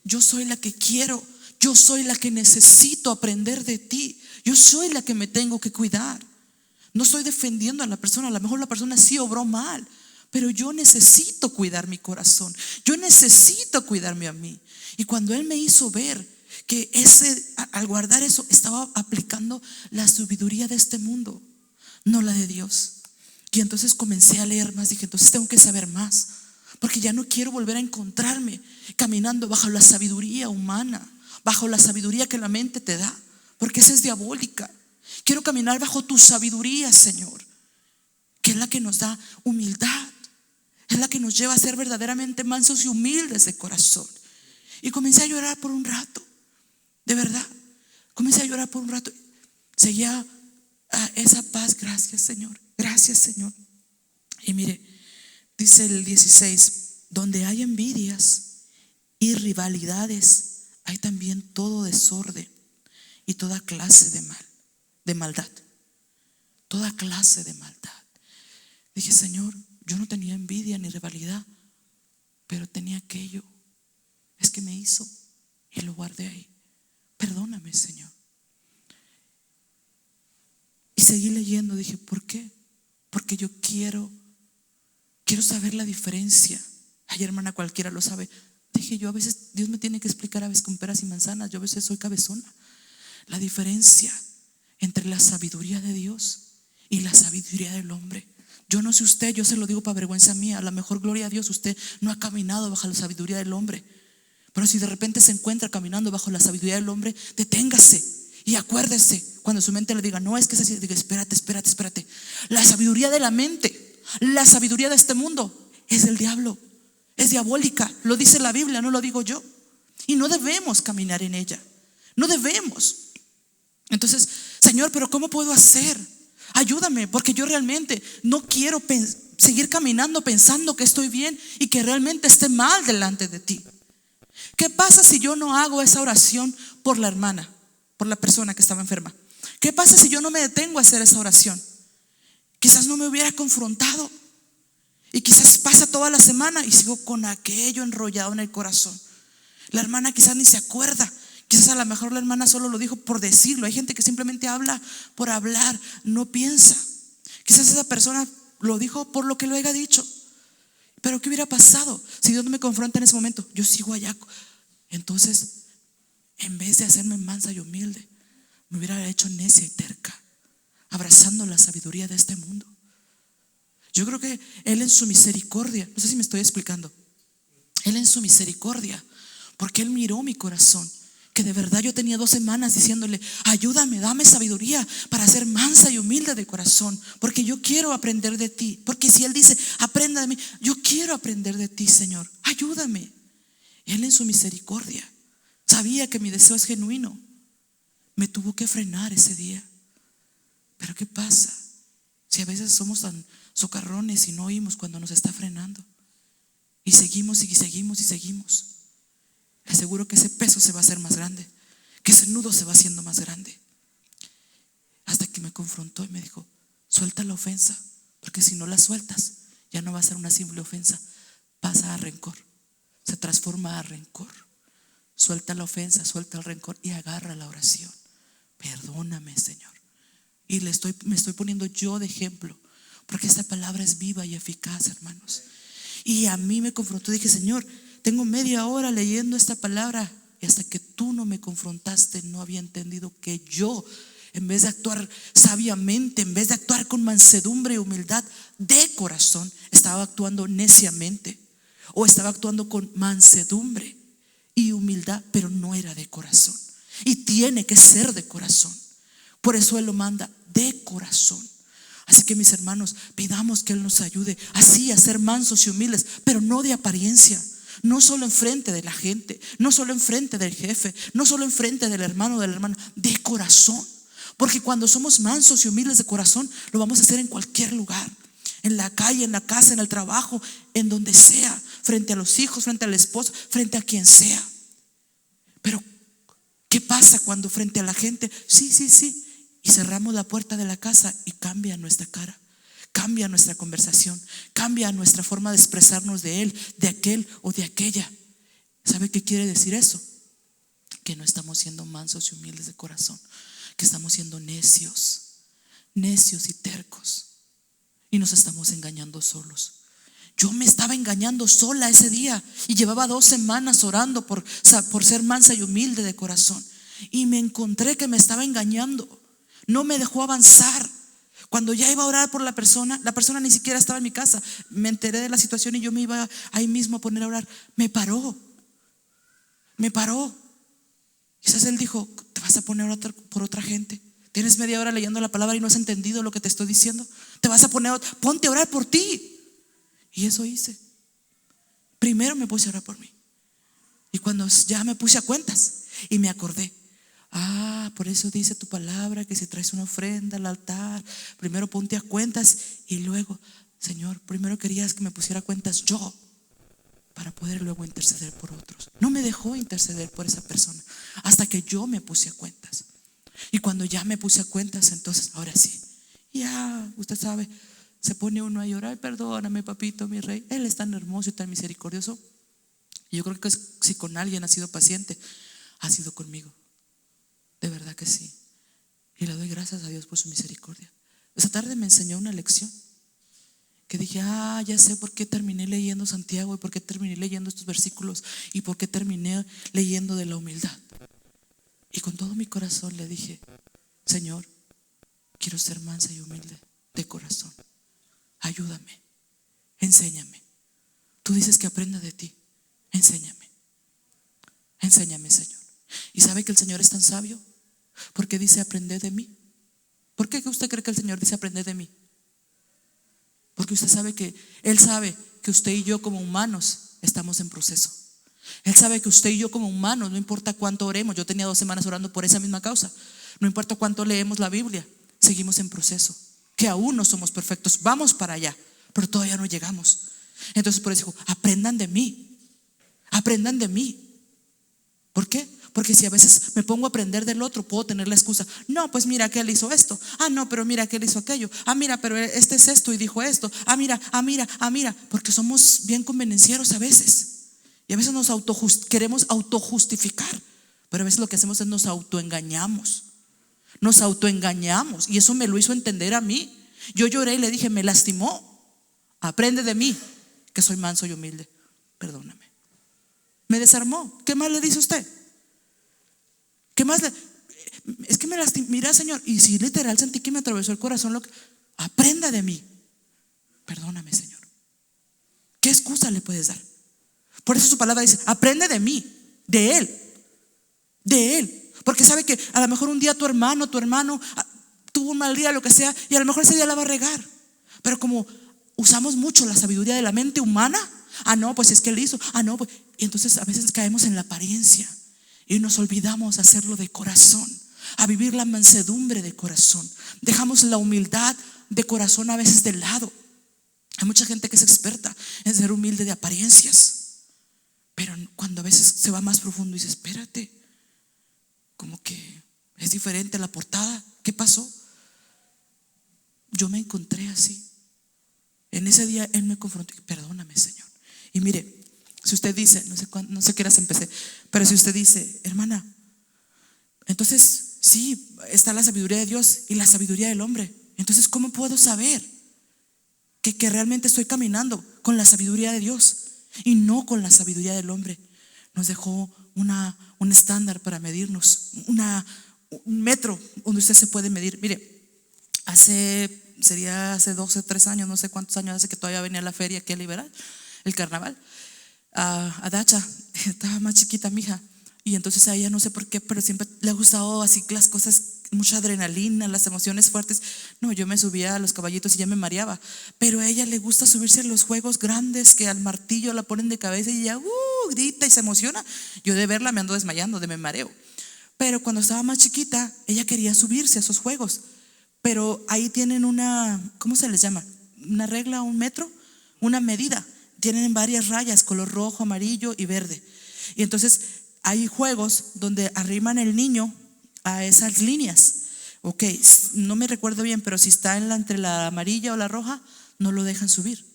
Yo soy la que necesito aprender de ti. Yo soy la que me tengo que cuidar. No estoy defendiendo a la persona. A lo mejor la persona sí obró mal, pero yo necesito cuidar mi corazón. Yo necesito cuidarme a mí. Y cuando él me hizo ver que al guardar eso, estaba aplicando la sabiduría de este mundo, no la de Dios. Y entonces comencé a leer más. Dije, entonces tengo que saber más, porque ya no quiero volver a encontrarme caminando bajo la sabiduría humana, bajo la sabiduría que la mente te da, porque esa es diabólica. Quiero caminar bajo tu sabiduría, Señor, que es la que nos da humildad, es la que nos lleva a ser verdaderamente mansos y humildes de corazón. Y comencé a llorar por un rato. De verdad, comencé a llorar por un rato. Seguía esa paz. Gracias, Señor. Gracias, Señor. Y mire, dice el 16, donde hay envidias y rivalidades, hay también todo desorden y toda clase de maldad. Toda clase de maldad. Dije, Señor, yo no tenía envidia ni rivalidad, pero tenía aquello. Es que me hizo y lo guardé ahí. Perdóname, Señor. Y seguí leyendo. Dije, ¿por qué? Porque yo quiero saber la diferencia. Ay, hermana, cualquiera lo sabe. Dije, yo a veces Dios me tiene que explicar a veces con peras y manzanas. Yo a veces soy cabezona. La diferencia entre la sabiduría de Dios y la sabiduría del hombre. Yo no sé usted, yo se lo digo para vergüenza mía. A lo mejor, gloria a Dios, usted no ha caminado bajo la sabiduría del hombre. Pero si de repente se encuentra caminando bajo la sabiduría del hombre, deténgase y acuérdese. Cuando su mente le diga, no, es que es así, diga, espérate. La sabiduría de la mente, la sabiduría de este mundo es del diablo, es diabólica. Lo dice la Biblia, no lo digo yo. Y no debemos caminar en ella. No debemos. Entonces, Señor, pero ¿cómo puedo hacer? Ayúdame, porque yo realmente no quiero seguir caminando pensando que estoy bien y que realmente esté mal delante de ti. ¿Qué pasa si yo no hago esa oración por la hermana, por la persona que estaba enferma? ¿Qué pasa si yo no me detengo a hacer esa oración? Quizás no me hubiera confrontado y quizás pasa toda la semana y sigo con aquello enrollado en el corazón. La hermana quizás ni se acuerda. Quizás a lo mejor la hermana solo lo dijo por decirlo. Hay gente que simplemente habla por hablar, no piensa. Quizás esa persona lo dijo por lo que lo haya dicho. Pero ¿qué hubiera pasado si Dios no me confronta en ese momento? Yo sigo allá. Entonces, en vez de hacerme mansa y humilde, me hubiera hecho necia y terca, abrazando la sabiduría de este mundo. Yo creo que Él en su misericordia, no sé si me estoy explicando, Él en su misericordia, porque Él miró mi corazón, que de verdad yo tenía 2 semanas diciéndole, ayúdame, dame sabiduría para ser mansa y humilde de corazón, porque yo quiero aprender de ti. Porque si Él dice, aprenda de mí, yo quiero aprender de ti, Señor, ayúdame. Él en su misericordia sabía que mi deseo es genuino. Me tuvo que frenar ese día. Pero ¿qué pasa si a veces somos tan socarrones y no oímos cuando nos está frenando? Y seguimos y seguimos y seguimos. Le aseguro que ese peso se va a hacer más grande, que ese nudo se va haciendo más grande. Hasta que me confrontó y me dijo, suelta la ofensa, porque si no la sueltas, ya no va a ser una simple ofensa, pasa a rencor, se transforma a rencor. Suelta la ofensa, suelta el rencor y agarra la oración. Perdóname, Señor. Y me estoy poniendo yo de ejemplo, porque esta palabra es viva y eficaz, hermanos. Y a mí me confrontó, dije, Señor, tengo media hora leyendo esta palabra y hasta que tú no me confrontaste no había entendido que yo, en vez de actuar sabiamente, en vez de actuar con mansedumbre y humildad de corazón, estaba actuando neciamente, o estaba actuando con mansedumbre y humildad, pero no era de corazón. Y tiene que ser de corazón. Por eso Él lo manda de corazón. Así que, mis hermanos, pidamos que Él nos ayude así a ser mansos y humildes, pero no de apariencia. No solo enfrente de la gente, no solo enfrente del jefe, no solo enfrente del hermano o de la hermana, de corazón. Porque cuando somos mansos y humildes de corazón, lo vamos a hacer en cualquier lugar, en la calle, en la casa, en el trabajo, en donde sea, frente a los hijos, frente al esposo, frente a quien sea. Pero ¿qué pasa cuando frente a la gente? Sí, y cerramos la puerta de la casa y cambia nuestra cara, cambia nuestra conversación, cambia nuestra forma de expresarnos de él, de aquel o de aquella. ¿Sabe qué quiere decir eso? Que no estamos siendo mansos y humildes de corazón, que estamos siendo necios y tercos, y nos estamos engañando solos. Yo me estaba engañando sola ese día y llevaba 2 semanas orando por ser mansa y humilde de corazón, y me encontré que me estaba engañando. No me dejó avanzar. Cuando ya iba a orar por la persona ni siquiera estaba en mi casa. Me enteré de la situación y yo me iba ahí mismo a poner a orar. Me paró. Quizás Él dijo, te vas a poner a orar por otra gente. Tienes media hora leyendo la palabra y no has entendido lo que te estoy diciendo. Te vas a poner, ponte a orar por ti. Y eso hice. Primero me puse a orar por mí. Y cuando ya me puse a cuentas y me acordé, por eso dice tu palabra que si traes una ofrenda al altar, primero ponte a cuentas y luego, Señor, primero querías que me pusiera a cuentas yo para poder luego interceder por otros. No me dejó interceder por esa persona hasta que yo me puse a cuentas. Y cuando ya me puse a cuentas, entonces ahora sí, ya usted sabe, se pone uno a llorar: perdóname, papito, mi rey. Él es tan hermoso y tan misericordioso. Y yo creo que si con alguien ha sido paciente, ha sido conmigo. De verdad que sí. Y le doy gracias a Dios por su misericordia. Esa tarde me enseñó una lección que dije: ya sé por qué terminé leyendo Santiago, y por qué terminé leyendo estos versículos, y por qué terminé leyendo de la humildad. Y con todo mi corazón le dije: Señor, quiero ser mansa y humilde de corazón. Ayúdame, enséñame. Tú dices que aprenda de ti. Enséñame, enséñame, Señor. ¿Y sabe que el Señor es tan sabio? Porque dice: aprended de mí. ¿Por qué usted cree que el Señor dice: aprended de mí? Porque usted sabe que Él sabe que usted y yo como humanos estamos en proceso. Él sabe que usted y yo como humanos, no importa cuánto oremos, yo tenía 2 semanas orando por esa misma causa, no importa cuánto leemos la Biblia, seguimos en proceso, que aún no somos perfectos, vamos para allá, pero todavía no llegamos. Entonces por eso dijo: aprendan de mí, aprendan de mí. ¿Por qué? Porque si a veces me pongo a aprender del otro, puedo tener la excusa: no, pues mira que él hizo esto. No, pero mira que él hizo aquello. Mira, pero este es esto y dijo esto. Mira. Porque somos bien convenencieros a veces. Y a veces queremos autojustificar. Pero a veces lo que hacemos es nos autoengañamos. Nos autoengañamos. Y eso me lo hizo entender a mí. Yo lloré y le dije: me lastimó. Aprende de mí, que soy manso y humilde. Perdóname. Me desarmó. ¿Qué más le dice usted? ¿Qué más? Es que me lastimó. Mira, Señor. Y si literal sentí que me atravesó el corazón. Aprenda de mí. Perdóname, Señor. ¿Qué excusa le puedes dar? Por eso su palabra dice: aprende de mí, de Él. De Él. Porque sabe que a lo mejor un día tu hermano tuvo un mal día, lo que sea, y a lo mejor ese día la va a regar. Pero como usamos mucho la sabiduría de la mente humana, no, pues es que él hizo, no, pues. Y entonces a veces caemos en la apariencia y nos olvidamos hacerlo de corazón, a vivir la mansedumbre de corazón. Dejamos la humildad de corazón a veces de lado. Hay mucha gente que es experta en ser humilde de apariencias, pero cuando a veces se va más profundo y dice: espérate, como que es diferente la portada. ¿Qué pasó? Yo me encontré así. En ese día Él me confrontó: perdóname, Señor. Y mire, si usted dice, no sé qué horas empecé, pero si usted dice: hermana, entonces sí, está la sabiduría de Dios y la sabiduría del hombre. Entonces, ¿cómo puedo saber que realmente estoy caminando con la sabiduría de Dios y no con la sabiduría del hombre? Nos dejó un estándar para medirnos, un metro donde usted se puede medir. Mire, sería hace 12, 3 años, no sé cuántos años hace que todavía venía a la feria aquí a Liberal, el carnaval. A Dacha, estaba más chiquita mi hija, y entonces a ella no sé por qué, pero siempre le ha gustado así las cosas, mucha adrenalina, las emociones fuertes. No, yo me subía a los caballitos y ya me mareaba, pero a ella le gusta subirse a los juegos grandes que al martillo la ponen de cabeza y ella grita y se emociona. Yo de verla me ando desmayando, me mareo. Pero cuando estaba más chiquita, ella quería subirse a esos juegos, pero ahí tienen ¿cómo se les llama? Una regla, un metro, una medida. Tienen varias rayas, color rojo, amarillo y verde. Y entonces hay juegos donde arriman el niño a esas líneas. Ok, no me recuerdo bien, pero si está entre la amarilla o la roja, no lo dejan subir.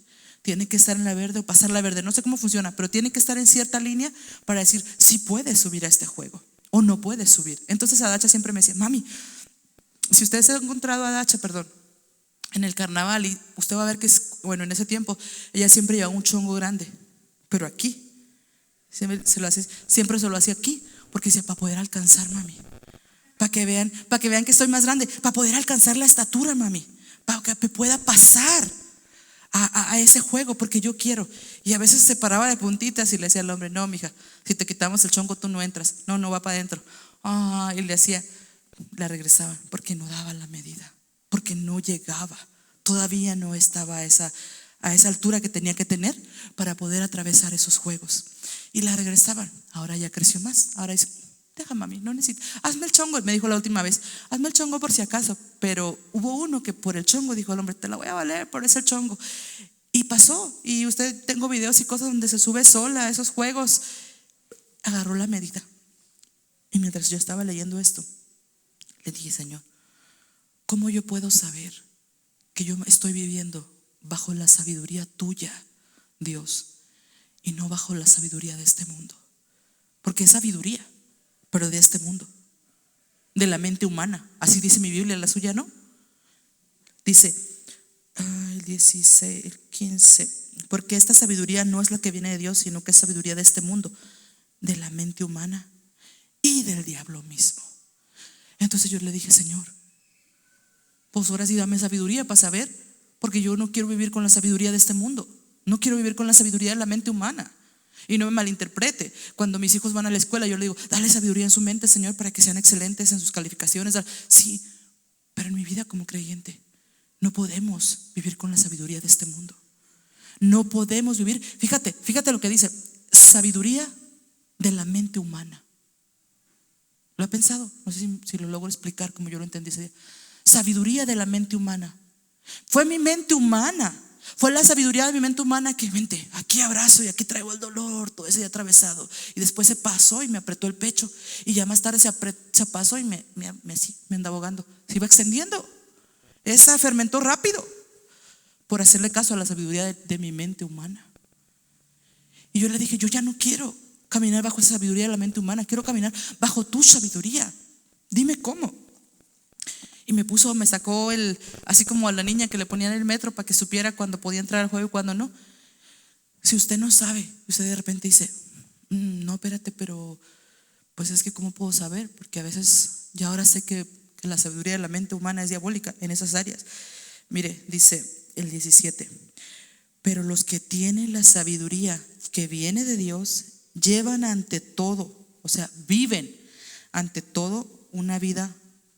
Tiene que estar en la verde o pasar la verde. No sé cómo funciona, pero tiene que estar en cierta línea para decir si puedes subir a este juego o no puedes subir. Entonces Adacha siempre me decía: mami, si ustedes se han encontrado a Adacha, en el carnaval, y usted va a ver que en ese tiempo ella siempre llevaba un chongo grande, pero aquí siempre se lo hacía aquí, porque decía: para poder alcanzar, mami, para que vean que estoy más grande, para poder alcanzar la estatura, mami, para que me pueda pasar a ese juego, porque yo quiero. Y a veces se paraba de puntitas y le decía al hombre: no, mija, si te quitamos el chongo tú no entras, no va para adentro. Y le hacía, la regresaban porque no daba la medida, porque no llegaba, todavía no estaba a esa altura que tenía que tener para poder atravesar esos juegos. Y la regresaban. Ahora ya creció más. Ahora dice: deja, mami, no necesito, hazme el chongo. Me dijo la última vez: hazme el chongo por si acaso. Pero hubo uno que por el chongo dijo el hombre: te la voy a valer por ese chongo. Y pasó. Y usted, tengo videos y cosas donde se sube sola a esos juegos. Agarró la medida. Y mientras yo estaba leyendo esto, le dije: Señor, ¿cómo yo puedo saber que yo estoy viviendo bajo la sabiduría tuya, Dios, y no bajo la sabiduría de este mundo. Porque es sabiduría, pero de este mundo, de la mente humana. Así dice mi Biblia, la suya no. Dice el 16, el 15, porque esta sabiduría no es la que viene de Dios, sino que es sabiduría de este mundo, de la mente humana y del diablo mismo. Entonces yo le dije: Señor, pues ahora sí dame sabiduría para saber, porque yo no quiero vivir con la sabiduría de este mundo, no quiero vivir con la sabiduría de la mente humana. Y no me malinterprete, cuando mis hijos van a la escuela yo le digo: dale sabiduría en su mente, Señor, para que sean excelentes en sus calificaciones. Sí, pero en mi vida como creyente no podemos vivir con la sabiduría de este mundo. No podemos vivir, fíjate lo que dice: sabiduría de la mente humana. ¿Lo ha pensado? No sé si lo logro explicar como yo lo entendí ese día. Sabiduría de la mente humana. Fue mi mente humana, fue la sabiduría de mi mente humana que vente, aquí abrazo y aquí traigo el dolor todo ese día atravesado. Y después se pasó y me apretó el pecho. Y ya más tarde se pasó y me andaba ahogando. Se iba extendiendo. Esa fermentó rápido por hacerle caso a la sabiduría de mi mente humana. Y yo le dije: yo ya no quiero caminar bajo esa sabiduría de la mente humana, quiero caminar bajo tu sabiduría. Dime cómo. Y me sacó así como a la niña que le ponían el metro para que supiera cuándo podía entrar al juego y cuándo no. Si usted no sabe, usted de repente dice: no, espérate, pero pues es que ¿cómo puedo saber? Porque a veces ya ahora sé que la sabiduría de la mente humana es diabólica en esas áreas. Mire, dice el 17: pero los que tienen la sabiduría que viene de Dios llevan ante todo, o sea, viven ante todo una vida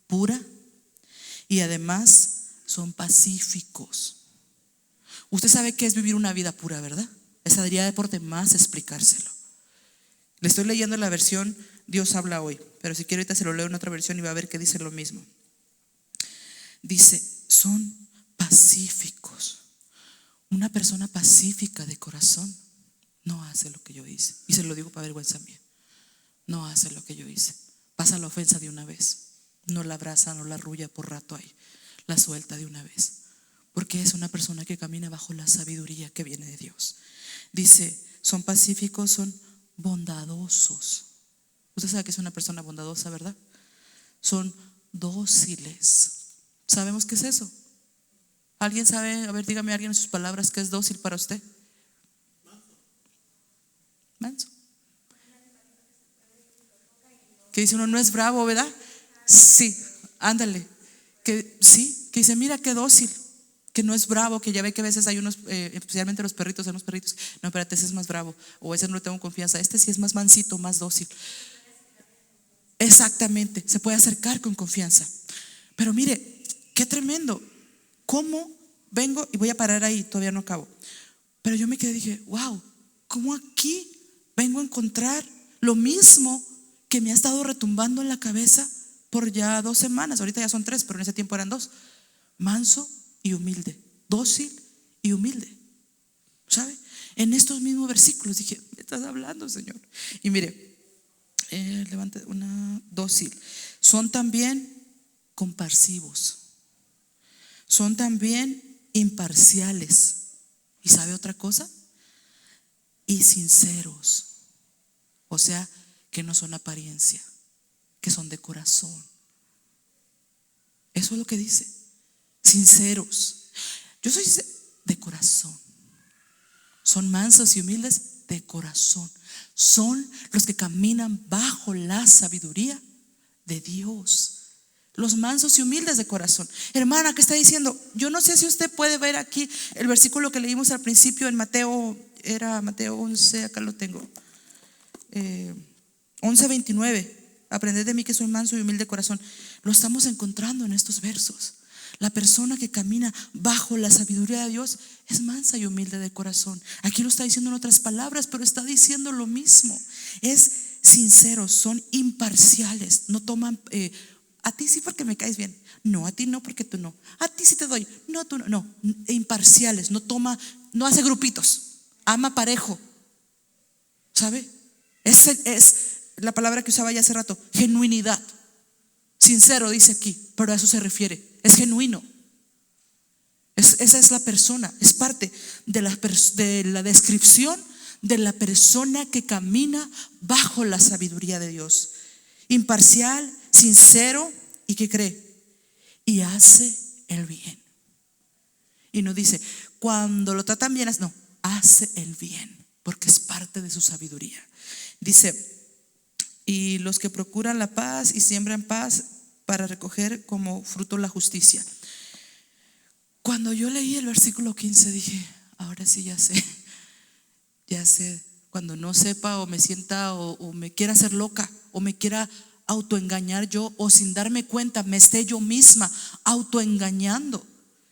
pura y además son pacíficos. Usted sabe qué es vivir una vida pura, ¿verdad? Esa daría por demás explicárselo. Le estoy leyendo la versión Dios habla hoy, pero si quiere ahorita se lo leo en otra versión y va a ver que dice lo mismo. Dice: son pacíficos. Una persona pacífica de corazón no hace lo que yo hice. Y se lo digo para vergüenza mía. No hace lo que yo hice. Pasa la ofensa de una vez. No la abraza, no la arrulla por rato ahí. La suelta de una vez. Porque es una persona que camina bajo la sabiduría que viene de Dios. Dice: son pacíficos, son bondadosos. Usted sabe que es una persona bondadosa, ¿verdad? Son dóciles. ¿Sabemos qué es eso? ¿Alguien sabe? A ver, dígame alguien en sus palabras qué es dócil para usted. Manso. Que dice uno: no es bravo, ¿verdad? Sí, ándale. Que sí, que dice: mira qué dócil, que no es bravo, que ya ve que a veces hay unos, especialmente los perritos, hay unos perritos, no, espérate, ese es más bravo, o ese no le tengo confianza, este sí es más mansito, más dócil. Exactamente, se puede acercar con confianza. Pero mire, qué tremendo. ¿Cómo vengo? Y voy a parar ahí, todavía no acabo. Pero yo me quedé, dije: wow, ¿cómo aquí vengo a encontrar lo mismo que me ha estado retumbando en la cabeza por ya 2 semanas? Ahorita ya son 3, pero en ese tiempo eran 2. Manso y humilde, dócil y humilde. ¿Sabe? En estos mismos versículos dije: ¿me estás hablando, Señor? Y mire, levante una dócil. Son también compasivos. Son también imparciales. ¿Y sabe otra cosa? Y sinceros. O sea, que no son apariencia, que son de corazón. Eso es lo que dice. Sinceros. Yo soy de corazón. Son mansos y humildes de corazón. Son los que caminan bajo la sabiduría de Dios. Los mansos y humildes de corazón. Hermana, ¿qué está diciendo? Yo no sé si usted puede ver aquí el versículo que leímos al principio en Mateo. Era Mateo 11, acá lo tengo. 11:29. Aprended de mí que soy manso y humilde de corazón. Lo estamos encontrando en estos versos. La persona que camina bajo la sabiduría de Dios es mansa y humilde de corazón. Aquí lo está diciendo en otras palabras, pero está diciendo lo mismo. Es sincero, son imparciales. No toman, a ti sí porque me caes bien. No, a ti no porque tú no. A ti sí te doy. No, tú no. No, imparciales. No hace grupitos. Ama parejo. ¿Sabe? Es la palabra que usaba ya hace rato, genuinidad. Sincero dice aquí, pero a eso se refiere. Es genuino. Esa es la persona, es parte de la descripción de la persona que camina bajo la sabiduría de Dios. Imparcial, sincero y que cree y hace el bien. Y no dice cuando lo tratan bien, no, hace el bien, porque es parte de su sabiduría. Dice, y los que procuran la paz y siembran paz para recoger como fruto la justicia. Cuando yo leí el versículo 15 dije, ahora sí ya sé. Cuando no sepa o me sienta o me quiera hacer loca o me quiera autoengañar yo, o sin darme cuenta me esté yo misma autoengañando,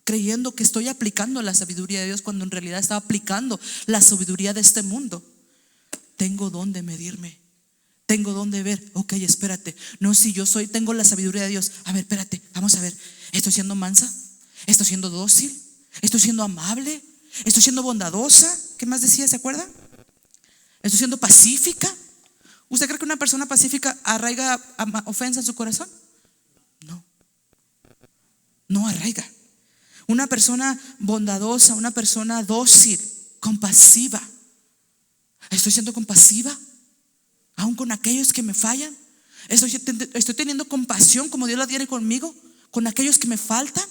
creyendo que estoy aplicando la sabiduría de Dios cuando en realidad estaba aplicando la sabiduría de este mundo. Tengo donde medirme, tengo donde ver, ok, espérate, no, si yo tengo la sabiduría de Dios, a ver, espérate, vamos a ver, ¿estoy siendo mansa? ¿Estoy siendo dócil? ¿Estoy siendo amable? ¿Estoy siendo bondadosa? ¿Qué más decía? ¿Se acuerdan? ¿Estoy siendo pacífica? ¿Usted cree que una persona pacífica arraiga ofensa en su corazón? No, no arraiga. Una persona bondadosa, una persona dócil, compasiva. ¿Estoy siendo compasiva aún con aquellos que me fallan? ¿Estoy teniendo compasión como Dios la tiene conmigo, con aquellos que me faltan?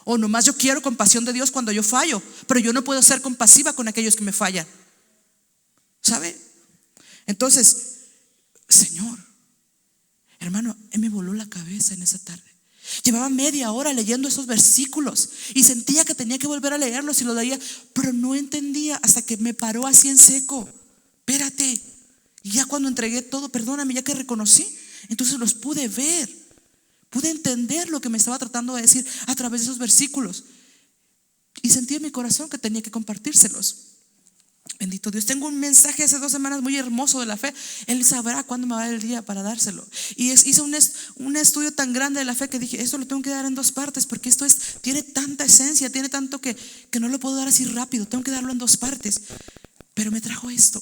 ¿O nomás yo quiero compasión de Dios cuando yo fallo, pero yo no puedo ser compasiva con aquellos que me fallan? ¿Sabe? Entonces, Señor, hermano, me voló la cabeza en esa tarde. Llevaba media hora leyendo esos versículos y sentía que tenía que volver a leerlos y los leía, pero no entendía hasta que me paró así en seco. Espérate. Y ya cuando entregué todo, perdóname, ya que reconocí, entonces los pude ver, pude entender lo que me estaba tratando de decir a través de esos versículos. Y sentí en mi corazón que tenía que compartírselos. Bendito Dios. Tengo un mensaje hace 2 semanas muy hermoso de la fe. Él sabrá cuándo me va a dar el día para dárselo. Y hice un estudio tan grande de la fe que dije, esto lo tengo que dar en 2 partes, porque esto tiene tanta esencia, tiene tanto que no lo puedo dar así rápido. Tengo que darlo en 2 partes. Pero me trajo esto.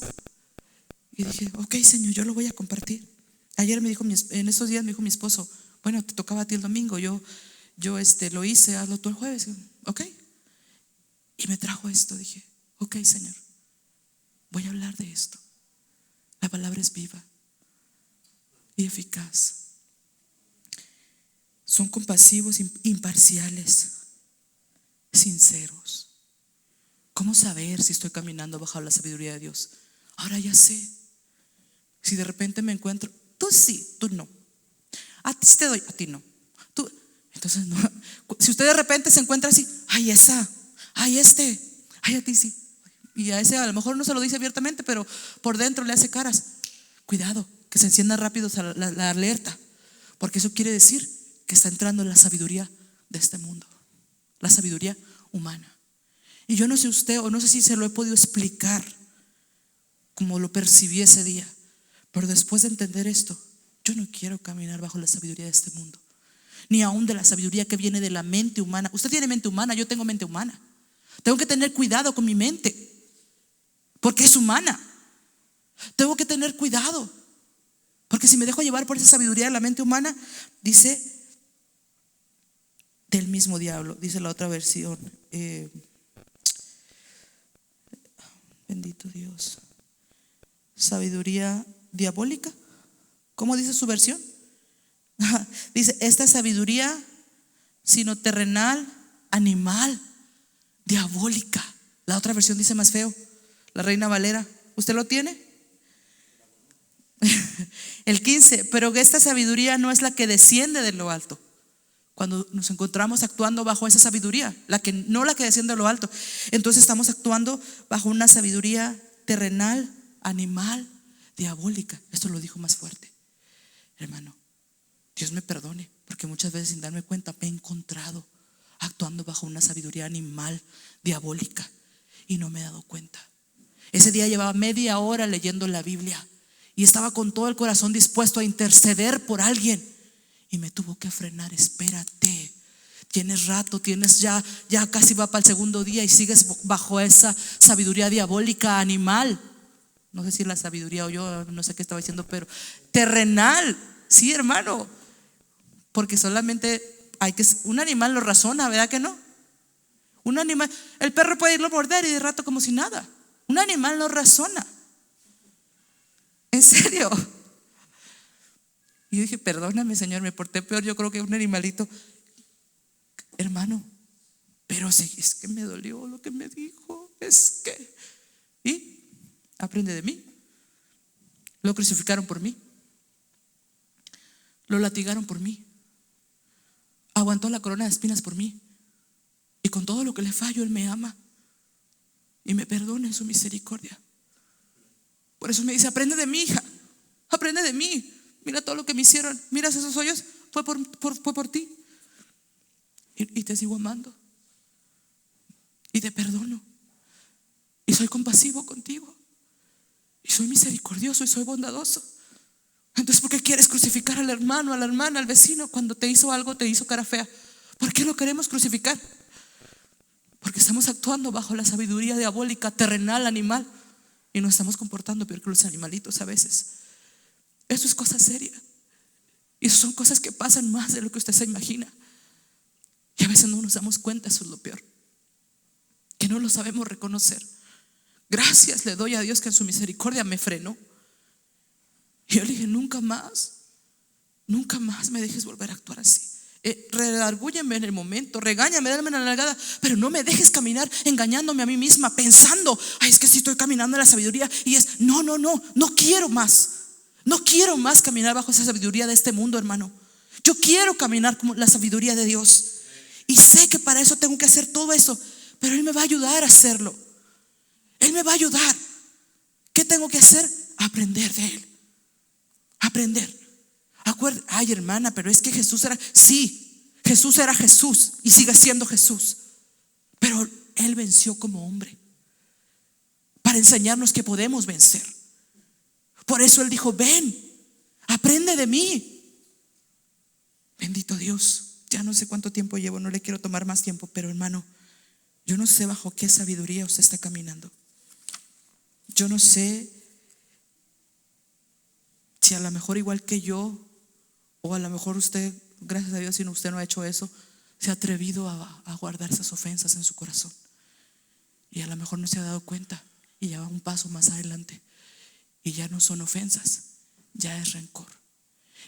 Y dije, ok, Señor, yo lo voy a compartir. Ayer me dijo, en estos días me dijo mi esposo, bueno, te tocaba a ti el domingo, yo lo hice, hazlo tú el jueves. Ok. Y me trajo esto. Dije, ok, Señor, voy a hablar de esto. La palabra es viva y eficaz. Son compasivos, imparciales, sinceros. ¿Cómo saber si estoy caminando bajo la sabiduría de Dios? Ahora ya sé. Si de repente me encuentro, tú sí, tú no. A ti te doy, a ti no. Entonces no. Si usted de repente se encuentra así, ay esa, ay ay a ti sí. Y a ese a lo mejor no se lo dice abiertamente, pero por dentro le hace caras. Cuidado, que se encienda rápido la alerta, porque eso quiere decir que está entrando en la sabiduría de este mundo, la sabiduría humana. Y yo no sé usted, o no sé si se lo he podido explicar como lo percibí ese día, pero después de entender esto, yo no quiero caminar bajo la sabiduría de este mundo, ni aún de la sabiduría que viene de la mente humana. Usted tiene mente humana, yo tengo mente humana. Tengo que tener cuidado con mi mente, porque es humana. Tengo que tener cuidado, porque si me dejo llevar por esa sabiduría de la mente humana, dice del mismo diablo, dice la otra versión. Bendito Dios. Sabiduría diabólica. ¿Cómo dice su versión? Dice, esta sabiduría, sino terrenal, animal, diabólica. La otra versión dice más feo, la Reina Valera. ¿Usted lo tiene? El 15, pero esta sabiduría no es la que desciende de lo alto. Cuando nos encontramos actuando bajo esa sabiduría, no la que desciende de lo alto, entonces estamos actuando bajo una sabiduría terrenal, animal, diabólica. Esto lo dijo más fuerte. Hermano, Dios me perdone, porque muchas veces sin darme cuenta me he encontrado actuando bajo una sabiduría animal, diabólica, y no me he dado cuenta. Ese día llevaba media hora leyendo la Biblia y estaba con todo el corazón dispuesto a interceder por alguien, y me tuvo que frenar. Espérate, tienes rato, ya casi va para el segundo día y sigues bajo esa sabiduría diabólica animal. No sé si la sabiduría o yo, no sé qué estaba diciendo, pero terrenal. Sí, hermano, porque solamente un animal lo razona, ¿verdad que no? Un animal, el perro puede irlo a morder y de rato como si nada. Un animal no razona. En serio. Y yo dije, perdóname, Señor, me porté peor, yo creo que un animalito. Hermano, pero sí, es que me dolió lo que me dijo. Es que. Y aprende de mí. Lo crucificaron por mí. Lo latigaron por mí. Aguantó la corona de espinas por mí. Y con todo lo que le fallo, Él me ama y me perdona en su misericordia. Por eso me dice, aprende de mí, hija. Aprende de mí. Mira todo lo que me hicieron. Miras esos hoyos, fue por ti. Y te sigo amando. Y te perdono. Y soy compasivo contigo. Y soy misericordioso y soy bondadoso. Entonces, ¿por qué quieres crucificar al hermano, a la hermana, al vecino cuando te hizo algo, te hizo cara fea? ¿Por qué lo queremos crucificar? Porque estamos actuando bajo la sabiduría diabólica, terrenal, animal, y nos estamos comportando peor que los animalitos a veces. Eso es cosa seria. Y eso son cosas que pasan más de lo que usted se imagina. Y a veces no nos damos cuenta, eso es lo peor. Que no lo sabemos reconocer. Gracias le doy a Dios que en su misericordia me frenó. Y yo le dije, nunca más me dejes volver a actuar así. Redargúyeme en el momento, regáñame, dame una nalgada, pero no me dejes caminar engañándome a mí misma, pensando, ay, es que si estoy caminando en la sabiduría. Y es, no quiero más. No quiero más caminar bajo esa sabiduría de este mundo, hermano. Yo quiero caminar como la sabiduría de Dios. Y sé que para eso tengo que hacer todo eso, pero Él me va a ayudar a hacerlo. Él me va a ayudar. ¿Qué tengo que hacer? Aprender de Él. Aprender. Ay, hermana, pero es que Jesús era. Sí, Jesús era Jesús y sigue siendo Jesús. Pero Él venció como hombre para enseñarnos que podemos vencer. Por eso Él dijo, ven, aprende de mí. Bendito Dios. Ya no sé cuánto tiempo llevo, no le quiero tomar más tiempo, pero hermano, yo no sé bajo qué sabiduría usted está caminando. Yo no sé si a lo mejor igual que yo, o a lo mejor usted, gracias a Dios, si usted no ha hecho eso, se ha atrevido a guardar esas ofensas en su corazón. Y a lo mejor no se ha dado cuenta y ya va un paso más adelante. Y ya no son ofensas, ya es rencor.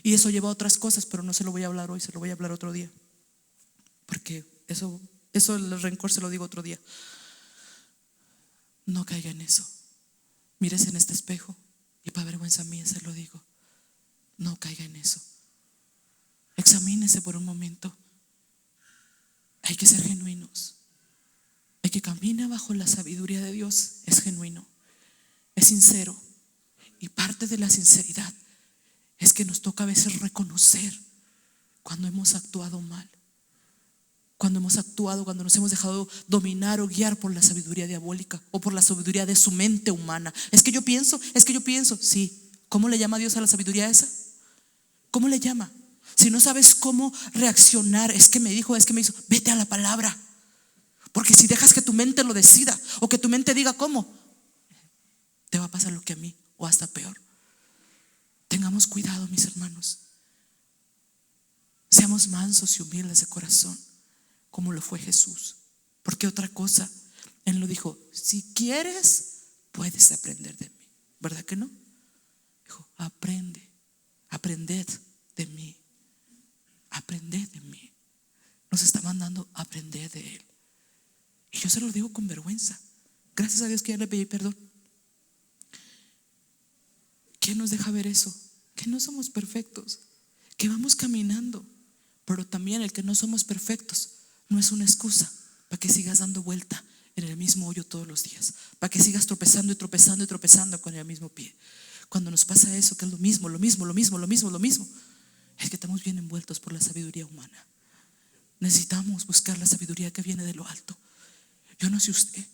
Y eso lleva a otras cosas, pero no se lo voy a hablar hoy, se lo voy a hablar otro día. Porque eso el rencor se lo digo otro día. No caiga en eso. Mírese en este espejo y para vergüenza mía se lo digo. No caiga en eso. Examínese por un momento. Hay que ser genuinos. El que camina bajo la sabiduría de Dios es genuino, es sincero. Y parte de la sinceridad es que nos toca a veces reconocer cuando hemos actuado mal, cuando nos hemos dejado dominar o guiar por la sabiduría diabólica o por la sabiduría de su mente humana. Es que yo pienso, sí. ¿Cómo le llama Dios a la sabiduría esa? ¿Cómo le llama? Si no sabes cómo reaccionar, es que me dijo, es que me hizo, vete a la palabra. Porque si dejas que tu mente lo decida o que tu mente diga cómo, te va a pasar lo que a mí o hasta peor. Tengamos cuidado, mis hermanos. Seamos mansos y humildes de corazón, como lo fue Jesús. Porque otra cosa, Él lo dijo, si quieres, puedes aprender de mí. ¿Verdad que no? Dijo, aprended de mí. Aprended de mí. Nos está mandando a aprender de Él. Y yo se lo digo con vergüenza. Gracias a Dios que ya le pedí perdón. ¿Quién nos deja ver eso? Que no somos perfectos, que vamos caminando. Pero también el que no somos perfectos no es una excusa para que sigas dando vuelta en el mismo hoyo todos los días, para que sigas tropezando y tropezando y tropezando con el mismo pie. Cuando nos pasa eso, que es lo mismo, es que estamos bien envueltos por la sabiduría humana. Necesitamos buscar la sabiduría que viene de lo alto. Yo no sé usted,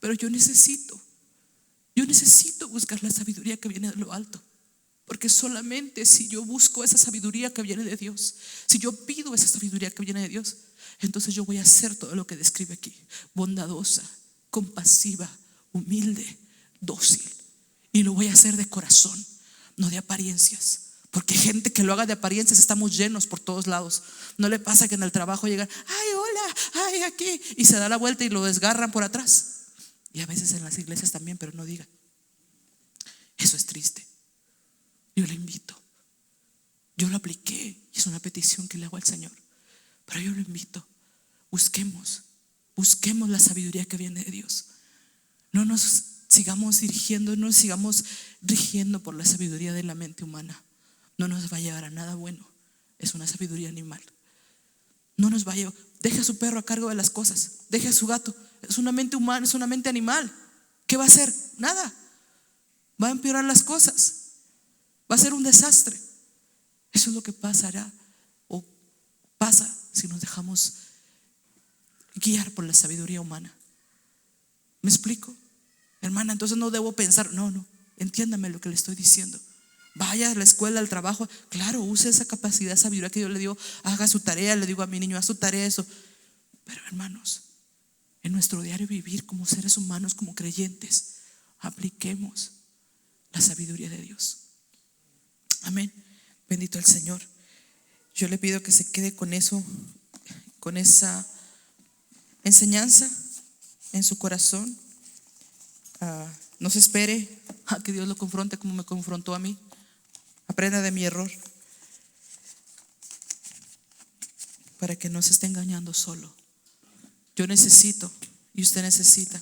pero yo necesito buscar la sabiduría que viene de lo alto. Porque solamente si yo busco esa sabiduría que viene de Dios, si yo pido esa sabiduría que viene de Dios, entonces yo voy a hacer todo lo que describe aquí: bondadosa, compasiva, humilde, dócil. Y lo voy a hacer de corazón, no de apariencias. Porque gente que lo haga de apariencias estamos llenos por todos lados. ¿No le pasa que en el trabajo llegan, ay, hola, ay, aquí, y se da la vuelta y lo desgarran por atrás? Y a veces en las iglesias también, pero no digan. Eso es triste. Yo le invito. Yo lo apliqué y es una petición que le hago al Señor. Pero yo lo invito. Busquemos la sabiduría que viene de Dios. No nos sigamos dirigiendo, no nos sigamos rigiendo por la sabiduría de la mente humana. No nos va a llevar a nada bueno. Es una sabiduría animal. No nos va a llevar. Deje a su perro a cargo de las cosas. Deje a su gato. Es una mente humana, es una mente animal. ¿Qué va a hacer? Nada. Va a empeorar las cosas. Va a ser un desastre. Eso es lo que pasará o pasa si nos dejamos guiar por la sabiduría humana. ¿Me explico? Hermana, entonces no debo pensar. No, entiéndame lo que le estoy diciendo. Vaya a la escuela, al trabajo. Claro, use esa capacidad, sabiduría que Dios le dio. Haga su tarea, le digo a mi niño, haz su tarea, eso. Pero hermanos, en nuestro diario vivir como seres humanos, como creyentes, apliquemos la sabiduría de Dios. Amén. Bendito el Señor. Yo le pido que se quede con eso, con esa enseñanza en su corazón. No se espere a que Dios lo confronte como me confrontó a mí. Aprenda de mi error para que no se esté engañando solo. Yo necesito y usted necesita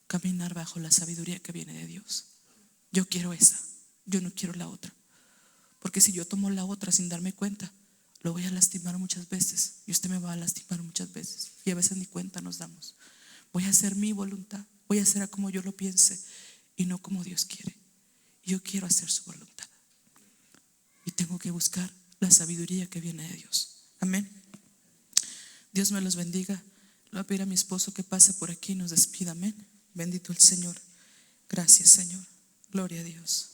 caminar bajo la sabiduría que viene de Dios. Yo quiero esa, yo no quiero la otra. Porque si yo tomo la otra sin darme cuenta, lo voy a lastimar muchas veces y usted me va a lastimar muchas veces y a veces ni cuenta nos damos. Voy a hacer mi voluntad, voy a hacer como yo lo piense y no como Dios quiere. Yo quiero hacer su voluntad y tengo que buscar la sabiduría que viene de Dios. Amén. Dios me los bendiga. Le voy a pedir a mi esposo que pase por aquí y nos despida. Amén. Bendito el Señor. Gracias, Señor. Gloria a Dios.